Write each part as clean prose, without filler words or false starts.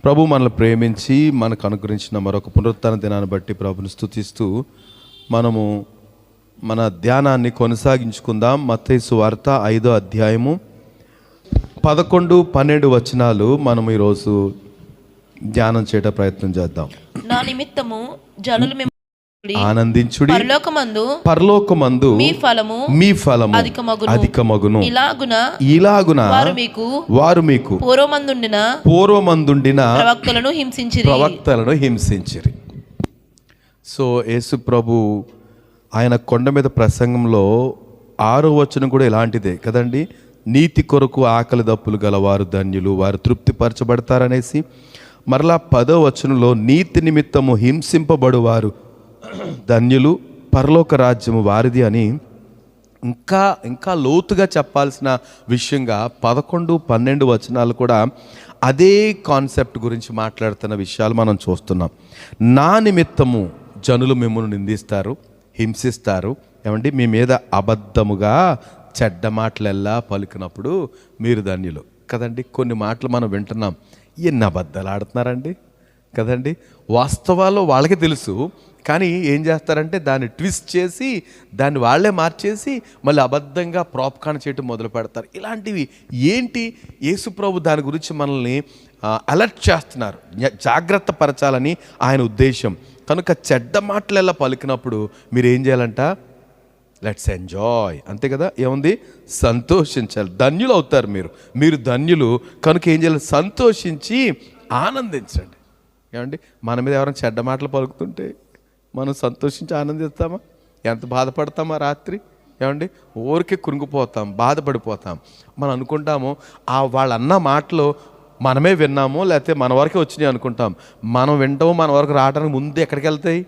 ప్రభు మనల్ని ప్రేమించి మనకు అనుగ్రహించిన మరొక పునరుత్థాన దినాన్ని బట్టి ప్రభుని స్తుతిస్తూ మనము మన ధ్యానాన్ని కొనసాగించుకుందాం. మత్తయి సువార్త 5వ అధ్యాయము 11, 12 వచనాలు మనం ఈరోజు ధ్యానం చేయట ప్రయత్నం చేద్దాం. నా నిమిత్తము జనులు ఆనందించుడి, పరలోకమందు మీ ఫలము అధికమగును. ఇలాగున వారు మీకు పూర్వమందుండిన ప్రవక్తలను హింసించిరి. సో యేసు ప్రభు ఆయన కొండ మీద ప్రసంగంలో 6వ వచనం కూడా ఇలాంటిదే కదండి. నీతి కొరకు ఆకలి దప్పులు గలవారు ధన్యులు, వారు తృప్తిపరచబడతారనేసి. మరలా 10వ వచనంలో నీతి నిమిత్తము హింసింపబడువారు ధన్యులు, పరలోక రాజ్యము వారిది అని ఇంకా లోతుగా చెప్పాల్సిన విషయంగా 11, 12 వచనాలు కూడా అదే కాన్సెప్ట్ గురించి మాట్లాడుతున్న విషయాలు మనం చూస్తున్నాం. నా నిమిత్తము జనులు మిమ్మల్ని నిందిస్తారు, హింసిస్తారు, ఏమండి మీ మీద అబద్ధముగా చెడ్డ మాటలెల్లా పలికినప్పుడు మీరు ధన్యులు కదండి. కొన్ని మాటలు మనం వింటున్నాం, ఎన్ని అబద్ధాలు ఆడుతున్నారండి కదండి. వాస్తవాల్లో వాళ్ళకి తెలుసు, కానీ ఏం చేస్తారంటే దాన్ని ట్విస్ట్ చేసి దాన్ని వాళ్ళే మార్చేసి మళ్ళీ అబద్ధంగా ప్రాప్కాన్ చేయటం మొదలు పెడతారు. ఇలాంటివి ఏంటి? యేసు ప్రభు దాని గురించి మనల్ని అలర్ట్ చేస్తున్నారు, జాగ్రత్త పరచాలని ఆయన ఉద్దేశం. కనుక చెడ్డ మాటలు ఎలా పలికినప్పుడు మీరు ఏం చేయాలంట? లెట్స్ ఎంజాయ్, అంతే కదా. ఏముంది? సంతోషించాలి, ధన్యులు అవుతారు మీరు ధన్యులు. కనుక ఏం చేయాలి? సంతోషించి ఆనందించండి. ఏమండి మన మీద ఎవరైనా చెడ్డ మాటలు పలుకుతుంటే మనం సంతోషించి ఆనందిస్తామా? ఎంత బాధపడతామా రాత్రి? ఏమండి ఊరికే కృంగిపోతాం, బాధపడిపోతాం. మనం అనుకుంటాము వాళ్ళు అన్న మాటలు మనమే విన్నాము, లేకపోతే మన వరకే వచ్చినాయి అనుకుంటాం. మనం వింటాము, మన వరకు రావడానికి ముందు ఎక్కడికి వెళ్తాయి?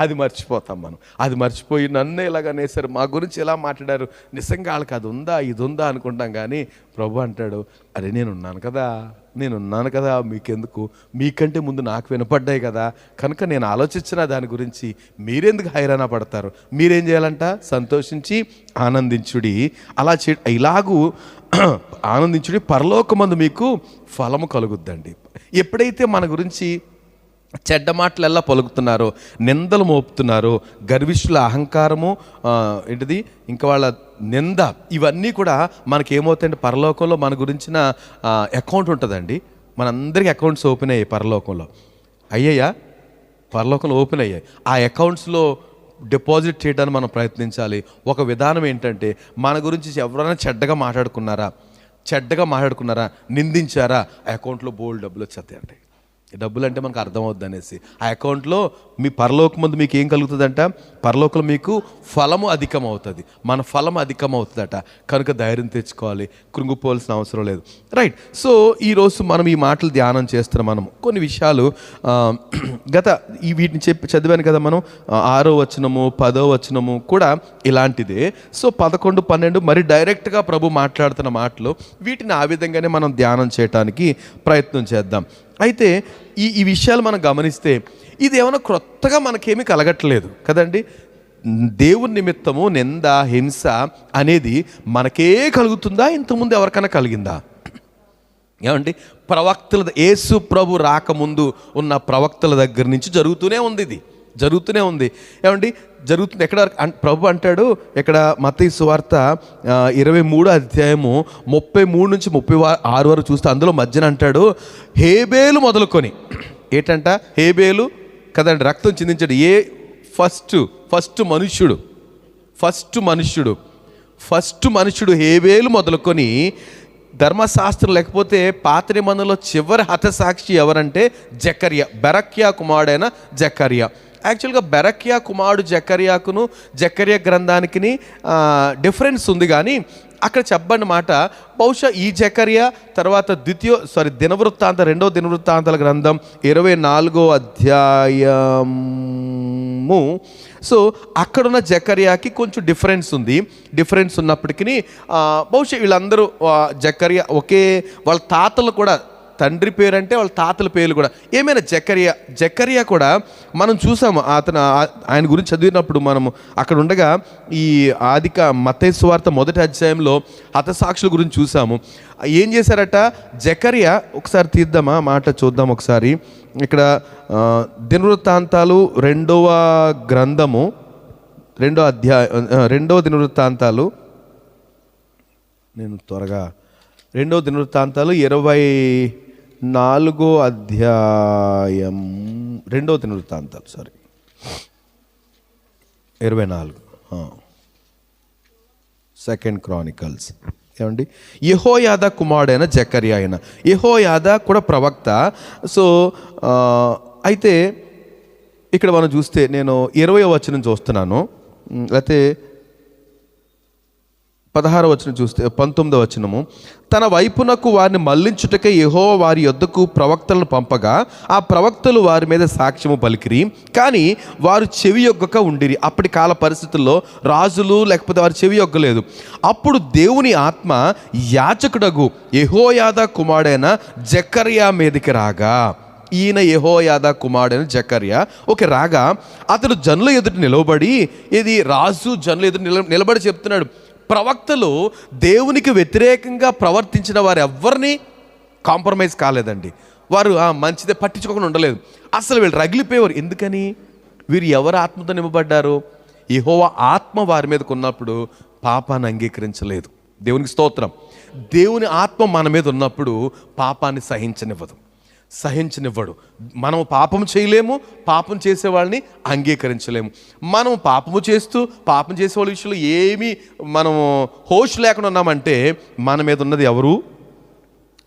అది మర్చిపోతాం మనం. అది మర్చిపోయి నన్ను ఇలాగనేసారు, మా గురించి ఎలా మాట్లాడారు, నిజంగా వాళ్ళకి అది ఉందా ఇది ఉందా అనుకుంటాం. కానీ ప్రభు అంటాడు, అరే నేనున్నాను కదా, మీకెందుకు? మీకంటే ముందు నాకు వినపడ్డాయి కదా, కనుక నేను ఆలోచించిన దాని గురించి మీరెందుకు హైరాణ పడతారు? మీరేం చేయాలంట? సంతోషించి ఆనందించుడి. అలా ఇలాగూ ఆనందించుడి, పరలోకమందు మీకు ఫలము కలుగుద్దండి. ఎప్పుడైతే మన గురించి చెడ్డ మాటలెల్లా పలుకుతున్నారో, నిందలు మోపుతున్నారో, గర్విష్ఠుల అహంకారము ఏంటిది ఇంకా వాళ్ళ నింద, ఇవన్నీ కూడా మనకేమవుతాయంటే పరలోకంలో మన గురించిన అకౌంట్ ఉంటుందండి. మనందరికీ అకౌంట్స్ ఓపెన్ అయ్యాయి పరలోకంలో. పరలోకంలో ఓపెన్ అయ్యాయి. ఆ అకౌంట్స్లో డిపాజిట్ చేయడానికి మనం ప్రయత్నించాలి. ఒక విధానం ఏంటంటే మన గురించి ఎవరైనా చెడ్డగా మాట్లాడుకున్నారా, నిందించారా, ఆ అకౌంట్లో బోల్డ్ డబ్బులు వచ్చేస్తాయండి. డబ్బులు అంటే మనకు అర్థమవుద్ది అనేసి ఆ అకౌంట్లో మీ పరలోకం ముందు మీకు ఏం కలుగుతుందంట? పరలోకంలో మీకు ఫలము అధికమవుతుంది, మన ఫలం అధికమవుతుందట. కనుక ధైర్యం తెచ్చుకోవాలి, కృంగిపోవాల్సిన అవసరం లేదు. రైట్. సో ఈరోజు మనం ఈ మాటలు ధ్యానం చేస్తున్నాం. మనం కొన్ని విషయాలు వీటిని చదివాను కదా మనం. 6వ వచనము 10వ వచనము కూడా ఇలాంటిదే. సో 11, 12 మరి డైరెక్ట్గా ప్రభు మాట్లాడుతున్న మాటలు, వీటిని ఆ విధంగానే మనం ధ్యానం చేయడానికి ప్రయత్నం చేద్దాం. అయితే ఈ విషయాలు మనం గమనిస్తే ఇది ఏమైనా క్రొత్తగా మనకేమీ కలగట్లేదు కదండి. దేవుని నిమిత్తము నింద, హింస అనేది మనకే కలుగుతుందా? ఇంతకుముందు ఎవరికైనా కలిగిందా? ఏమండి యేసు ప్రభు రాకముందు ఉన్న ప్రవక్తల దగ్గర నుంచి జరుగుతూనే ఉంది. ఏమండి జరుగుతుంది. ఎక్కడ ప్రభు అంటాడు ఇక్కడ మత్తయి సువార్త 23వ అధ్యాయము 33 నుంచి 36 వరకు చూస్తే అందులో మధ్యన అంటాడు, హేబేలు మొదలుకొని ఏంటంట? హేబేలు కదండి రక్తం చిందించాడు. ఫస్ట్ మనుష్యుడు హేబేలు మొదలుకొని ధర్మశాస్త్రం లేకపోతే పాత నిబంధనలో చివరి హతసాక్షి ఎవరంటే బెరక్యా కుమారుడైన జకర్యా. యాక్చువల్గా బెరక్యా కుమారుడు జకర్యాకును జకర్యా గ్రంథానికి డిఫరెన్స్ ఉంది. కానీ అక్కడ చెప్పబడిన మాట బహుశా ఈ జకర్యా తర్వాత రెండవ దినవృత్తాంతాల గ్రంథం 24వ అధ్యాయము. సో అక్కడున్న జకర్యాకి కొంచెం డిఫరెన్స్ ఉన్నప్పటికీ బహుశా వీళ్ళందరూ జకర్యా వాళ్ళ తాతలు కూడా తండ్రి పేరు అంటే వాళ్ళ తాతల పేర్లు కూడా. ఏమైనా జకరియా కూడా మనం చూసాము. ఆయన గురించి చదివినప్పుడు మనము అక్కడ ఉండగా ఈ మత్తయి సువార్త 1వ అధ్యాయంలో హతసాక్షుల గురించి చూసాము. ఏం చేశారట జకరియా? ఒకసారి తీద్దామా మాట, చూద్దాం ఒకసారి. ఇక్కడ దినవృత్తాంతాలు 2వ గ్రంథము 2వ అధ్యాయం 2వ దినవృత్తాంతాలు, నేను త్వరగా 2వ దినవృత్తాంతాలు 24వ అధ్యాయం 2వ దినవృత్తాంతాలు 24 2nd Chronicles. ఏమండి, యెహోయాదా కుమారుడైన జకరియా అయిన యెహోయాదా కూడా ప్రవక్త. సో అయితే ఇక్కడ మనం చూస్తే నేను 20వ వచనం చూస్తున్నాను, అయితే 16వ వచనం చూస్తే 19వ వచనము, తన వైపునకు వారిని మళ్లించుటకే యెహోవా వారి యొద్దకు ప్రవక్తలను పంపగా ఆ ప్రవక్తలు వారి మీద సాక్ష్యము పలికిరి, కానీ వారు చెవియొగ్గక ఉండిరి. అప్పటి కాల పరిస్థితుల్లో రాజులు లేకపోతే వారు చెవియొగ్గలేదు. అప్పుడు దేవుని ఆత్మ యాజకుడగు యెహోయాదా కుమారుడైన జకరియా మీదకి రాగా, ఈయన యెహోయాదా కుమారుడైన జకరియా రాగా అతడు జనుల ఎదుట నిలబడి, ఇది రాజు జనుల ఎదుట నిలబడి చెప్తున్నాడు, ప్రవక్తలు దేవునికి వ్యతిరేకంగా ప్రవర్తించిన వారు ఎవరిని కాంప్రమైజ్ కాలేదండి. వారు మంచిదే పట్టించుకోకుండా ఉండలేదు. అసలు వీళ్ళు రగిలిపోయేవారు. ఎందుకని? వీరు ఎవరు ఆత్మతో నింపబడ్డారు? యెహోవా ఆత్మ వారి మీదకు ఉన్నప్పుడు పాపాన్ని అంగీకరించలేదు. దేవునికి స్తోత్రం. దేవుని ఆత్మ మన మీద ఉన్నప్పుడు పాపాన్ని సహించనివ్వడు. మనం పాపం చేయలేము, పాపం చేసే వాళ్ళని అంగీకరించలేము. మనం పాపం చేసే వాళ్ళ విషయంలో ఏమీ మనము హోష్ లేకుండా ఉన్నామంటే మన మీద ఉన్నది ఎవరు?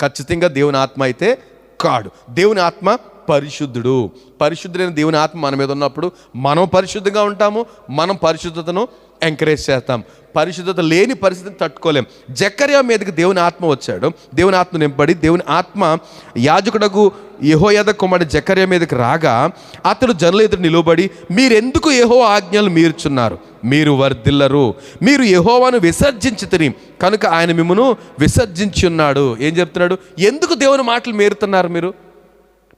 ఖచ్చితంగా దేవుని ఆత్మ అయితే కాడు. దేవుని ఆత్మ పరిశుద్ధుడైన దేవుని ఆత్మ మన మీద ఉన్నప్పుడు మనం పరిశుద్ధంగా ఉంటాము, మనం పరిశుద్ధతను ఎంకరేజ్ చేస్తాం. పరిశుద్ధత లేని పరిస్థితిని తట్టుకోలేం. జకరియా మీదకి దేవుని ఆత్మ వచ్చాడు. దేవుని ఆత్మ నింపబడి దేవుని ఆత్మ యాజకుడకు యెహోయాదా కుమారుడు జకరియా మీదకి రాగా అతడు జనుల ఎదుట నిలబడి, మీరెందుకు యెహోవా ఆజ్ఞలు మీరుచున్నారు? మీరు వర్ధిల్లరు, మీరు యెహోవాను విసర్జించితిరి కనుక ఆయన మిమ్మును విసర్జించి ఉన్నాడు. ఏం చెప్తున్నాడు? ఎందుకు దేవుని మాటలు మీరుతున్నారు?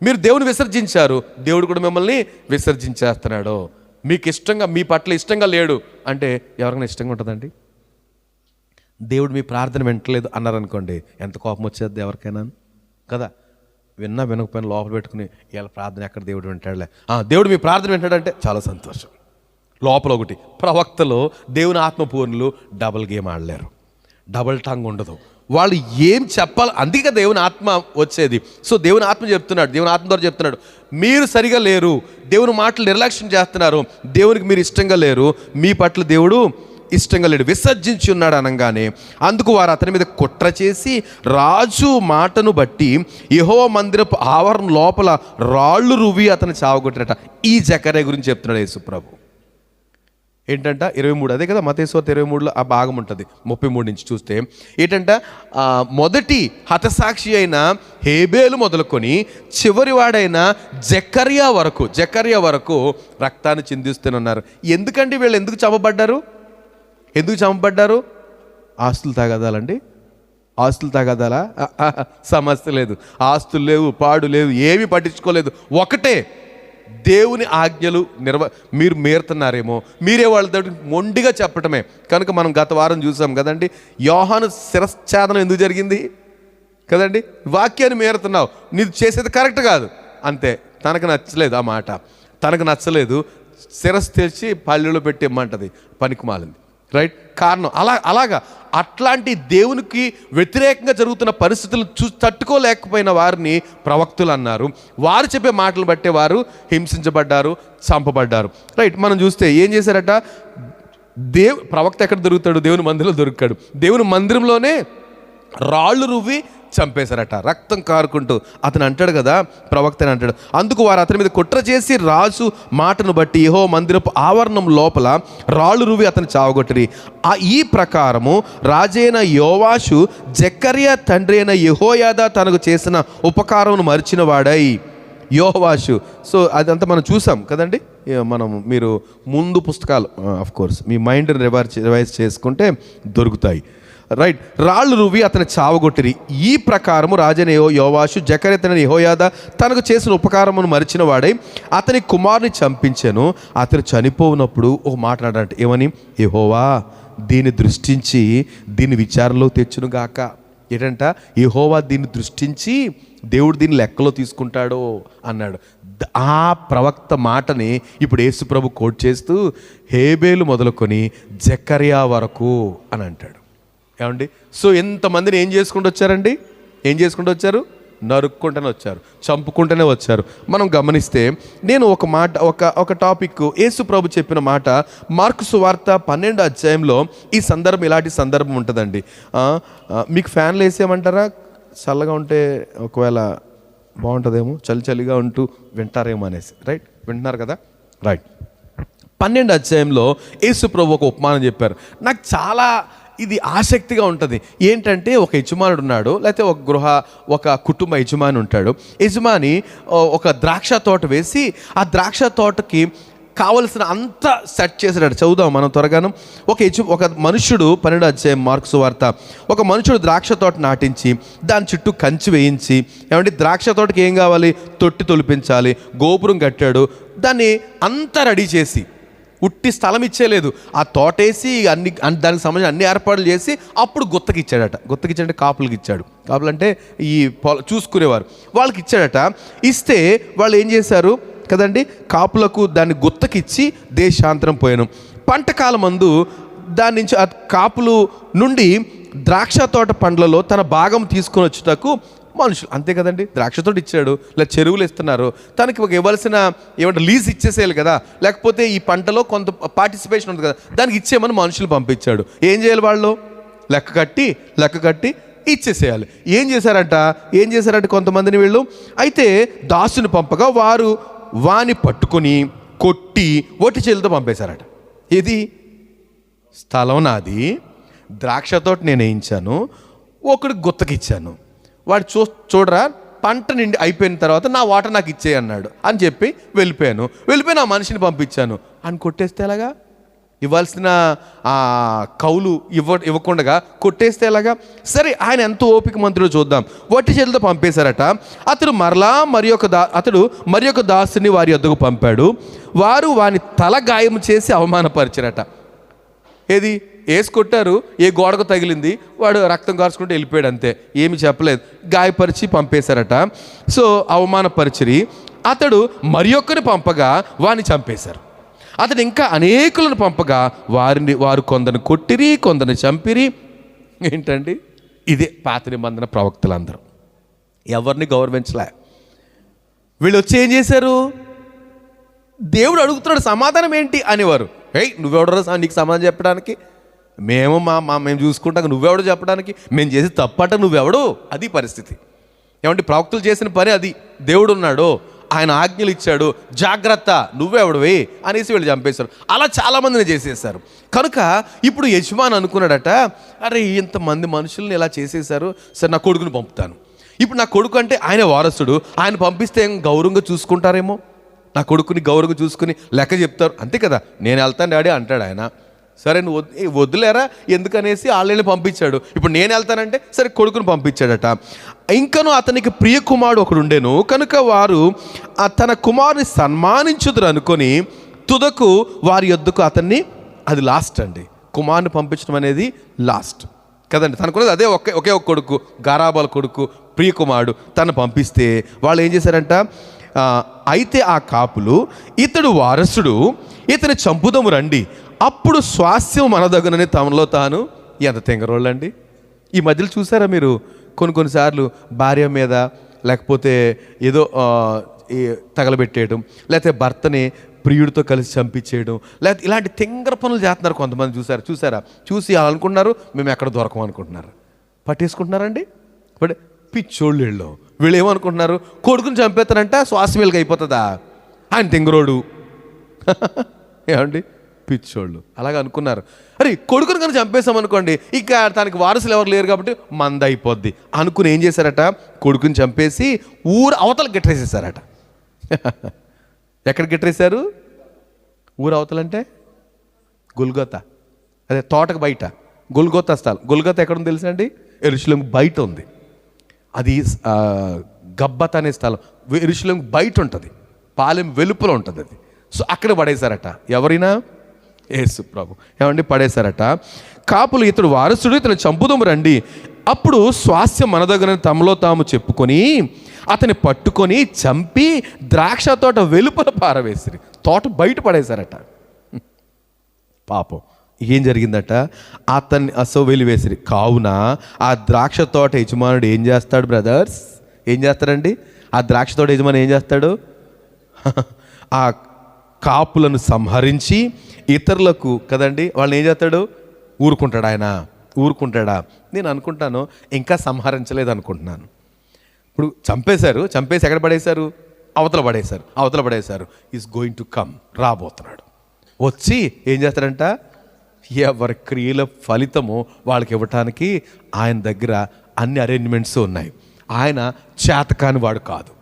మీరు దేవుని విసర్జించారు, దేవుడు కూడా మిమ్మల్ని విసర్జించేస్తున్నాడు. మీకు ఇష్టంగా, మీ పట్ల ఇష్టంగా లేడు అంటే ఎవరికైనా ఇష్టంగా ఉంటుందండి? దేవుడు మీ ప్రార్థన వింటలేదు అన్నారనుకోండి, ఎంత కోపం వచ్చేది ఎవరికైనా కదా. వినకపోయినా లోపల పెట్టుకుని ఇలా ప్రార్థన ఎక్కడ దేవుడు వింటాడులే, దేవుడు మీ ప్రార్థన వింటాడంటే చాలా సంతోషం. లోపల ఒకటి. ప్రవక్తలు దేవుని ఆత్మపూర్ణులు డబుల్ గేమ్ ఆడలేరు, డబుల్ టంగ్ ఉండదు. వాళ్ళు ఏం చెప్పాలి, అందుకే దేవుని ఆత్మ వచ్చేది. సో దేవుని ఆత్మ చెప్తున్నాడు, దేవుని ఆత్మ ద్వారా చెప్తున్నాడు, మీరు సరిగా లేరు, దేవుని మాటలు నిర్లక్ష్యం చేస్తున్నారు, దేవునికి మీరు ఇష్టంగా లేరు, మీ పట్ల దేవుడు ఇష్టంగా లేడు, విసర్జించి ఉన్నాడు అనగానే అందుకు వారు అతని మీద కుట్ర చేసి రాజు మాటను బట్టి యెహోవా మందిరపు ఆవరణ లోపల రాళ్ళు రువ్వి అతను చావగొట్టినట. ఈ జకరియా గురించి చెప్తున్నాడు యేసు ప్రభు. ఏంటంట 23, అదే కదా మత్తయి సువార్త 23లో ఆ భాగం ఉంటుంది. 33 నుంచి చూస్తే ఏంటంట, మొదటి హతసాక్షి అయిన హేబేలు మొదలుకొని చివరి వాడైన జకరియా వరకు రక్తాన్ని చిందిస్తున్నారు. ఎందుకండి వీళ్ళు ఎందుకు చంపబడ్డారు? ఆస్తులు తగాదాలండి? ఆస్తులు తగాదాలా? సమస్య లేదు. ఆస్తులు లేవు, పాడు లేవు, ఏమీ పట్టించుకోలేదు. ఒకటే, దేవుని ఆజ్ఞలు మీరు మీరుతున్నారేమో, మీరే వాళ్ళ దగ్గర మొండిగా చెప్పటమే. కనుక మనం గత వారం చూసాం కదండి, యోహాను శిరశ్ఛేదనం ఎందుకు జరిగింది కదండి? వాక్యాన్ని మీరుతున్నావు, నీకు చేసేది కరెక్ట్ కాదు అంతే. తనకు నచ్చలేదు ఆ మాట, తనకు నచ్చలేదు, శిరస్సు తెచ్చి పల్లెలో పెట్టి ఇమ్మంటది, పనికి మాలింది. రైట్? కారణం అలాగా అట్లాంటి దేవునికి వ్యతిరేకంగా జరుగుతున్న పరిస్థితులను తట్టుకోలేకపోయిన వారిని ప్రవక్తులు అన్నారు. వారు చెప్పే మాటలు బట్టే వారు హింసించబడ్డారు, చంపబడ్డారు. రైట్? మనం చూస్తే ఏం చేశారట, ప్రవక్త ఎక్కడ దొరుకుతాడు? దేవుని మందిరంలో దొరికాడు. దేవుని మందిరంలోనే రాళ్ళు రువ్వి చంపేశారట, రక్తం కారుకుంటూ. అతను అంటాడు కదా, ప్రవక్త అని అంటాడు, అందుకు వారు అతని మీద కుట్ర చేసి రాజు మాటను బట్టి యెహోవా మందిరపు ఆవరణం లోపల రాళ్ళు రువ్వి అతను చావగొట్టిరి. ఈ ప్రకారము రాజైన యోవాషు జకరియా తండ్రి అయిన యెహోయాదా తనకు చేసిన ఉపకారమును మరిచిన వాడై యోవాషు. సో అదంతా మనం చూసాం కదండి. మీరు ముందు పుస్తకాలు of course me mind revise చేసుకుంటే దొరుకుతాయి. రైట్, రాళ్ళు రువ్వి అతని చావగొట్టిరి. ఈ ప్రకారము రాజైన యోవాషు జకర్యా యెహోయాదా తనకు చేసిన ఉపకారమును మరిచిన వాడై అతని కుమారుని చంపించెను. అతను చనిపోయినప్పుడు ఒక మాట్లాడాలంటే ఏమని, యెహోవా దీన్ని దృష్టించి దీన్ని విచారణలో తెచ్చునుగాక. ఏంటంట, యెహోవా దీన్ని దృష్టించి దేవుడు దీన్ని లెక్కలో తీసుకుంటాడో అన్నాడు. ఆ ప్రవక్త మాటని ఇప్పుడు యేసు ప్రభు కోట్ చేస్తూ హేబేలు మొదలుకొని జకర్యా వరకు అని అంటాడు. ఏమండి, సో ఎంతమందిని ఏం చేసుకుంటూ వచ్చారండి? ఏం చేసుకుంటూ వచ్చారు? నరుక్కుంటూనే వచ్చారు, చంపుకుంటూనే వచ్చారు. మనం గమనిస్తే నేను ఒక మాట ఒక టాపిక్ యేసు ప్రభు చెప్పిన మాట మార్కు సువార్త 12వ అధ్యాయంలో ఈ సందర్భం, ఇలాంటి సందర్భం ఉంటుందండి. మీకు ఫ్యాన్లు వేసేయమంటారా? చల్లగా ఉంటే ఒకవేళ బాగుంటుందేమో, చలిగా ఉంటూ వింటారేమో అనేసి. రైట్, వింటున్నారు కదా? రైట్, 12వ అధ్యాయంలో యేసు ప్రభు ఒక ఉపమానం చెప్పారు. నాకు చాలా ఇది ఆసక్తిగా ఉంటుంది. ఏంటంటే ఒక యజమానుడు ఉన్నాడు, లేకపోతే ఒక కుటుంబ యజమాని ఉంటాడు. యజమాని ఒక ద్రాక్ష తోట వేసి ఆ ద్రాక్ష తోటకి కావలసిన అంతా సెట్ చేసాడు. చదువుదాం మనం త్వరగాను. ఒక మనుషుడు 12వ అధ్యాయం మార్కు సువార్త, ఒక మనుషుడు ద్రాక్ష తోట నాటించి దాని చుట్టూ కంచి వేయించి, ఏమంటే ద్రాక్ష తోటకి ఏం కావాలి? తొట్టి తొలిపించాలి, గోపురం కట్టాడు. దాన్ని అంతా రెడీ చేసి, ఉట్టి స్థలం ఇచ్చేయలేదు, ఆ తోటేసి దానికి సంబంధించిన అన్ని ఏర్పాట్లు చేసి అప్పుడు గుత్తకి ఇచ్చాడట. గుత్తకిచ్చాడంటే కాపులకి ఇచ్చాడు. కాపులు అంటే ఈ చూసుకునేవారు, వాళ్ళకి ఇచ్చాడట. ఇస్తే వాళ్ళు ఏం చేశారు కదండి, కాపులకు దాన్ని గుత్తకిచ్చి దేశాంతరం పోయాను. పంటకాలం మందు దాని నుంచి ఆ కాపులు నుండి ద్రాక్ష తోట పండ్లలో తన భాగం తీసుకొని వచ్చుటకు మనుషులు, అంతే కదండి, ద్రాక్ష తోట ఇచ్చాడు, లేదా చెరువులు ఇస్తున్నారు, తనకి ఒక ఇవ్వాల్సిన లీజ్ ఇచ్చేసేయాలి కదా, లేకపోతే ఈ పంటలో కొంత పార్టిసిపేషన్ ఉంది కదా, దానికి ఇచ్చేయమని మనుషులు పంపించాడు. ఏం చేయాలి? వాళ్ళు లెక్క కట్టి ఇచ్చేసేయాలి. ఏం చేశారంట కొంతమందిని వీళ్ళు, అయితే దాసుని పంపగా వారు వాని పట్టుకొని కొట్టి ఒట్టి చేతులతో పంపేశారట. ఇది స్థలం నాది, ద్రాక్ష తోట నేను వేయించాను, ఒకడికి గుత్తకిచ్చాను, వాడు చూడరా పంట నిండి అయిపోయిన తర్వాత నా వాటర్ నాకు ఇచ్చేయి అన్నాడు అని చెప్పి వెళ్ళిపోయి ఆ మనిషిని పంపించాను అని కొట్టేస్తే ఎలాగా? ఇవ్వాల్సిన కౌలు ఇవ్వకుండా కొట్టేస్తే ఎలాగా? సరే, ఆయన ఎంత ఓపిక మంత్రులు చూద్దాం. వట్టి చేతులతో పంపేశారట. అతడు మరి ఒక దాసుని వారి వద్దకు పంపాడు. వారు వాని తల గాయం చేసి అవమానపరిచారట. ఏది వేసి కొట్టారు, ఏ గోడకు తగిలింది, వాడు రక్తం కార్చుకుంటూ వెళ్ళిపోయాడు, అంతే, ఏమి చెప్పలేదు. గాయపరిచి పంపేశారట. సో అవమానపరిచిరి. అతడు మరి ఒక్కరిని పంపగా వారిని చంపేశారు. అతడు ఇంకా అనేకులను పంపగా వారు కొందరిని కొట్టిరి, కొందరిని చంపిరి. ఏంటండి, ఇదే పాత నిబంధన ప్రవక్తలందరూ ఎవరిని గౌరవించలే. వీళ్ళు వచ్చి ఏం చేశారు? దేవుడు అడుగుతున్నాడు సమాధానం ఏంటి అనేవారు. నువ్వెవడరా నీకు సమాధానం చెప్పడానికి? మేము చూసుకుంటాక నువ్వెవడో చెప్పడానికి? మేము చేసి తప్పట నువ్వెవడో? అది పరిస్థితి. ఏమంటే ప్రవక్తలు చేసిన పని అది. దేవుడు ఉన్నాడు, ఆయన ఆజ్ఞలు ఇచ్చాడు, జాగ్రత్త, నువ్వెవడవే అనేసి వీళ్ళు చంపేశారు. అలా చాలామందిని చేసేసారు. కనుక ఇప్పుడు యజమాని అనుకున్నాడట, అరే ఇంతమంది మనుషుల్ని ఇలా చేసేసారు, సరే నా కొడుకుని పంపుతాను. ఇప్పుడు నా కొడుకు అంటే ఆయన వారసుడు, ఆయన పంపిస్తే గౌరవంగా చూసుకుంటారేమో, నా కొడుకుని గౌరవంగా చూసుకుని లెక్క చెప్తారు, అంతే కదా. నేను వెళ్తాను డాడీ అంటాడు ఆయన. సరే నువ్వు వద్దులేరా ఎందుకనేసి వాళ్ళని పంపించాడు. ఇప్పుడు నేను వెళ్తానంటే సరే కొడుకుని పంపించాడట. ఇంకను అతనికి ప్రియ కుమారుడు ఒకడు ఉండేను కనుక వారు తన కుమారుని సన్మానించుదురు అనుకొని తుదకు వారి యొద్దకు అతన్ని, అది లాస్ట్ అండి, కుమారుని పంపించడం అనేది లాస్ట్ కదండి. తనకున్నది అదే ఒకే ఒక కొడుకు, గారాబాల కొడుకు, ప్రియ కుమారుడు, తను పంపిస్తే వాళ్ళు ఏం చేశారంట, అయితే ఆ కాపులు ఇతడు వారసుడు, ఇతని చంపుదము రండి, అప్పుడు స్వాస్థ్యం మనదగునని తమలో తాను. ఎంత తెంగరోళ్ళండి. ఈ మధ్యలో చూసారా మీరు కొన్నిసార్లు భార్య మీద లేకపోతే ఏదో తగలబెట్టేయడం, లేకపోతే భర్తని ప్రియుడితో కలిసి చంపించేయడం, లేకపోతే ఇలాంటి తెంగర పనులు చేస్తున్నారు కొంతమంది. చూసారా చూసి అనుకుంటున్నారు మేము ఎక్కడ దొరకం అనుకుంటున్నారు. పట్టేసుకుంటున్నారండి. బట్ పిచ్చోళ్ళు వీళ్ళు ఏమనుకుంటున్నారు, కొడుకుని చంపేస్తారంట శ్వాస వీళ్ళకి అయిపోతుందా, ఆయన తెంగరోడు. ఏమండి, పిచ్చోళ్ళు అలాగ అనుకున్నారు. అరే కొడుకుని కనుక చంపేసామనుకోండి ఇక తనకి వారసులు ఎవరు లేరు కాబట్టి మంద అయిపోద్ది అనుకుని ఏం చేశారట, కొడుకుని చంపేసి ఊరు అవతల గిట్టేసేసారట. ఎక్కడ గిట్టేశారు? ఊరు అవతలంటే గొల్గొతా, అదే తోటకు బయట గొల్గొతా స్థలం. గొల్గొతా ఎక్కడుంది తెలుసా అండి? యెరూషలేము బయట ఉంది. అది గబ్బత్ అనే స్థలం యెరూషలేము బయట ఉంటుంది, పాలెం వెలుపల ఉంటుంది అది. సో అక్కడ పడేశారట. ఎవరైనా? యేసు ప్రభు. ఏమండి? పడేశారట. కాపులు ఇతడు వారసుడు, ఇతను చంపుదాము రండి, అప్పుడు స్వాస్థ్యం మన దగ్గర తమలో తాము చెప్పుకొని అతన్ని పట్టుకొని చంపి ద్రాక్ష తోట వెలుపల పారవేసిరి. తోట బయట పడేశారట. పాపం ఏం జరిగిందట? అతన్ని వెలివేసిరి. కావున ఆ ద్రాక్ష తోట యజమానుడు ఏం చేస్తాడు బ్రదర్స్? ఏం చేస్తాడండి? ఆ ద్రాక్ష తోట యజమాని ఏం చేస్తాడు? ఆ కాపులను సంహరించి ఇతరులకు కదండి, వాళ్ళని ఏం చేస్తాడు? ఊరుకుంటాడు ఆయన? ఊరుకుంటాడా? నేను అనుకుంటాను ఇంకా సంహరించలేదు అనుకుంటున్నాను. ఇప్పుడు చంపేసి ఎక్కడ పడేశారు? అవతల పడేశారు. ఈజ్ గోయింగ్ టు కమ్, రాబోతున్నాడు. వచ్చి ఏం చేస్తాడంట? ఎవరి క్రియల ఫలితము వాళ్ళకి ఇవ్వటానికి ఆయన దగ్గర అన్ని అరేంజ్మెంట్స్ ఉన్నాయి. ఆయన చేతకాని వాడు కాదు.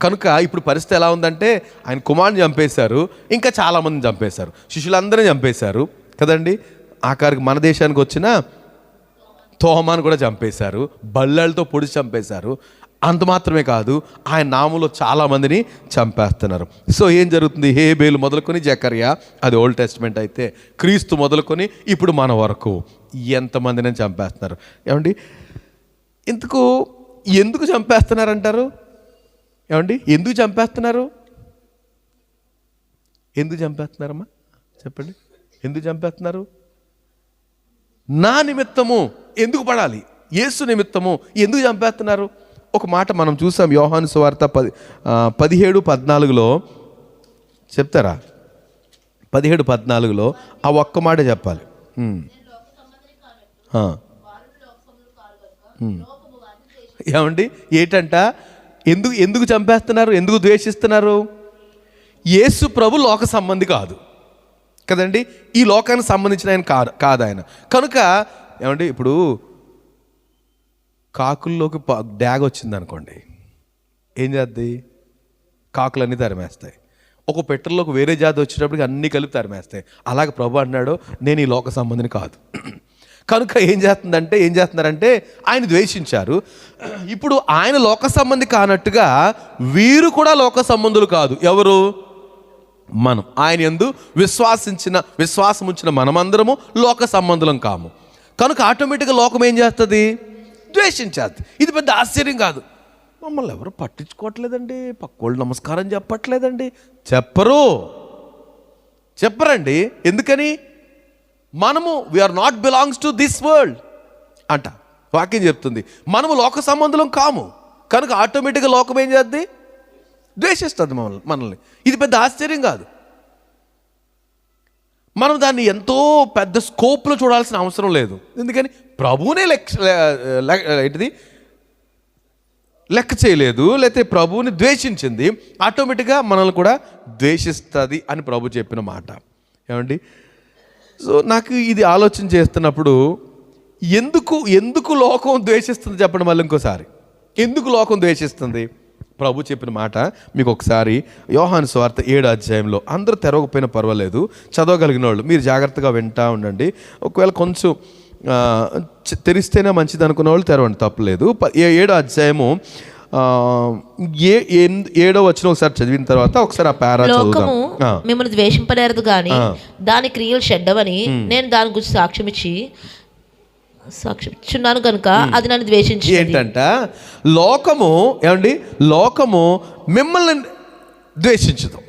కనుక ఇప్పుడు పరిస్థితి ఎలా ఉందంటే, ఆయన కుమారుని చంపేశారు, ఇంకా చాలామందిని చంపేశారు, శిష్యులందరినీ చంపేశారు కదండి. ఆఖరికి మన దేశానికి వచ్చిన తోమాను కూడా చంపేశారు, బల్లెలతో పొడిచి చంపేశారు. అంత మాత్రమే కాదు, ఆయన నామంలో చాలామందిని చంపేస్తున్నారు. సో ఏం జరుగుతుంది? హేబేలు మొదలుకొని జకర్యా, అది ఓల్డ్ టెస్ట్మెంట్ అయితే, క్రీస్తు మొదలుకొని ఇప్పుడు మన వరకు ఎంతమందిని చంపేస్తున్నారు. ఏమండి? ఇంతకు ఎందుకు చంపేస్తున్నారంటారు? ఏమండి? ఎందుకు చంపేస్తున్నారమ్మా? చెప్పండి. ఎందుకు చంపేస్తున్నారు? నా నిమిత్తము ఎందుకు పడాలి? యేసు నిమిత్తము ఎందుకు చంపేస్తున్నారు? ఒక మాట మనం చూసాం యోహాను సువార్త 17:14 చెప్తారా? 17:14 ఆ ఒక్క మాట చెప్పాలి. ఏమండి? ఏంటంట? ఎందుకు చంపేస్తున్నారు? ఎందుకు ద్వేషిస్తున్నారు? యేసు ప్రభు లోక సంబంధి కాదు కదండి, ఈ లోకానికి సంబంధించిన ఆయన కాదు ఆయన. కనుక ఏమండి, ఇప్పుడు కాకుల్లోకి డ్యాగ్ వచ్చింది అనుకోండి, ఏం చేద్ది? కాకులన్నీ తరిమేస్తాయి. ఒక పెట్టెల్లోకి వేరే జాతి వచ్చేటప్పటికి అన్నీ కలిపి తరిమేస్తాయి. అలాగే ప్రభు అన్నాడు, నేను ఈ లోక సంబంధిని కాదు. కనుక ఏం చేస్తున్నారంటే ఆయన ద్వేషించారు. ఇప్పుడు ఆయన లోక సంబంధి కానట్టుగా వీరు కూడా లోక సంబంధులు కాదు. ఎవరు? మనం. ఆయన యందు విశ్వాసం ఉంచిన మనమందరము లోక సంబంధులం కాము. కనుక ఆటోమేటిక్గా లోకం ఏం చేస్తుంది? ద్వేషించేది. ఇది పెద్ద ఆశ్చర్యం కాదు. మమ్మల్ని ఎవరు పట్టించుకోవట్లేదండి, పక్కోళ్ళు నమస్కారం చెప్పట్లేదండి, చెప్పరండి. ఎందుకని? మనము we are not belongs to this world అంట వాక్యం చెప్తుంది. మనము లోక సంబంధులం కాము. కనుక ఆటోమేటిక్గా లోకం ఏం చేద్ది? ద్వేషిస్తుంది మనల్ని. ఇది పెద్ద ఆశ్చర్యం కాదు. మనం దాన్ని ఎంతో పెద్ద స్కోప్లో చూడాల్సిన అవసరం లేదు. ఎందుకని? ప్రభువునే లెక్క చేయలేదు, లేకపోతే ప్రభువుని ద్వేషించింది, ఆటోమేటిక్గా మనల్ని కూడా ద్వేషిస్తుంది అని ప్రభు చెప్పిన మాట. ఏమండి? సో నాకు ఇది ఆలోచన చేస్తున్నప్పుడు ఎందుకు లోకం ద్వేషిస్తుంది చెప్పండి మళ్ళీ ఇంకోసారి. ఎందుకు లోకం ద్వేషిస్తుంది? ప్రభు చెప్పిన మాట మీకు ఒకసారి యోహాను సువార్త 7 అందరూ తెరవకపోయినా పర్వాలేదు, చదవగలిగిన వాళ్ళు మీరు జాగ్రత్తగా వింటూ ఉండండి. ఒకవేళ కొంచెం తెరిస్తేనే మంచిది అనుకున్న వాళ్ళు తెరవండి, తప్పలేదు. 7 ఒకసారి చదివిన తర్వాత ఒకసారి ఆ పారా చదువుదాం. మిమ్మల్ని ద్వేషింపలేరదు కానీ దాని క్రియలు చెడ్డవని నేను దాని గురించి సాక్ష్యమిచ్చున్నాను కనుక అది నన్ను ద్వేషించి. ఏంటంట? లోకము మిమ్మల్ని ద్వేషించదు,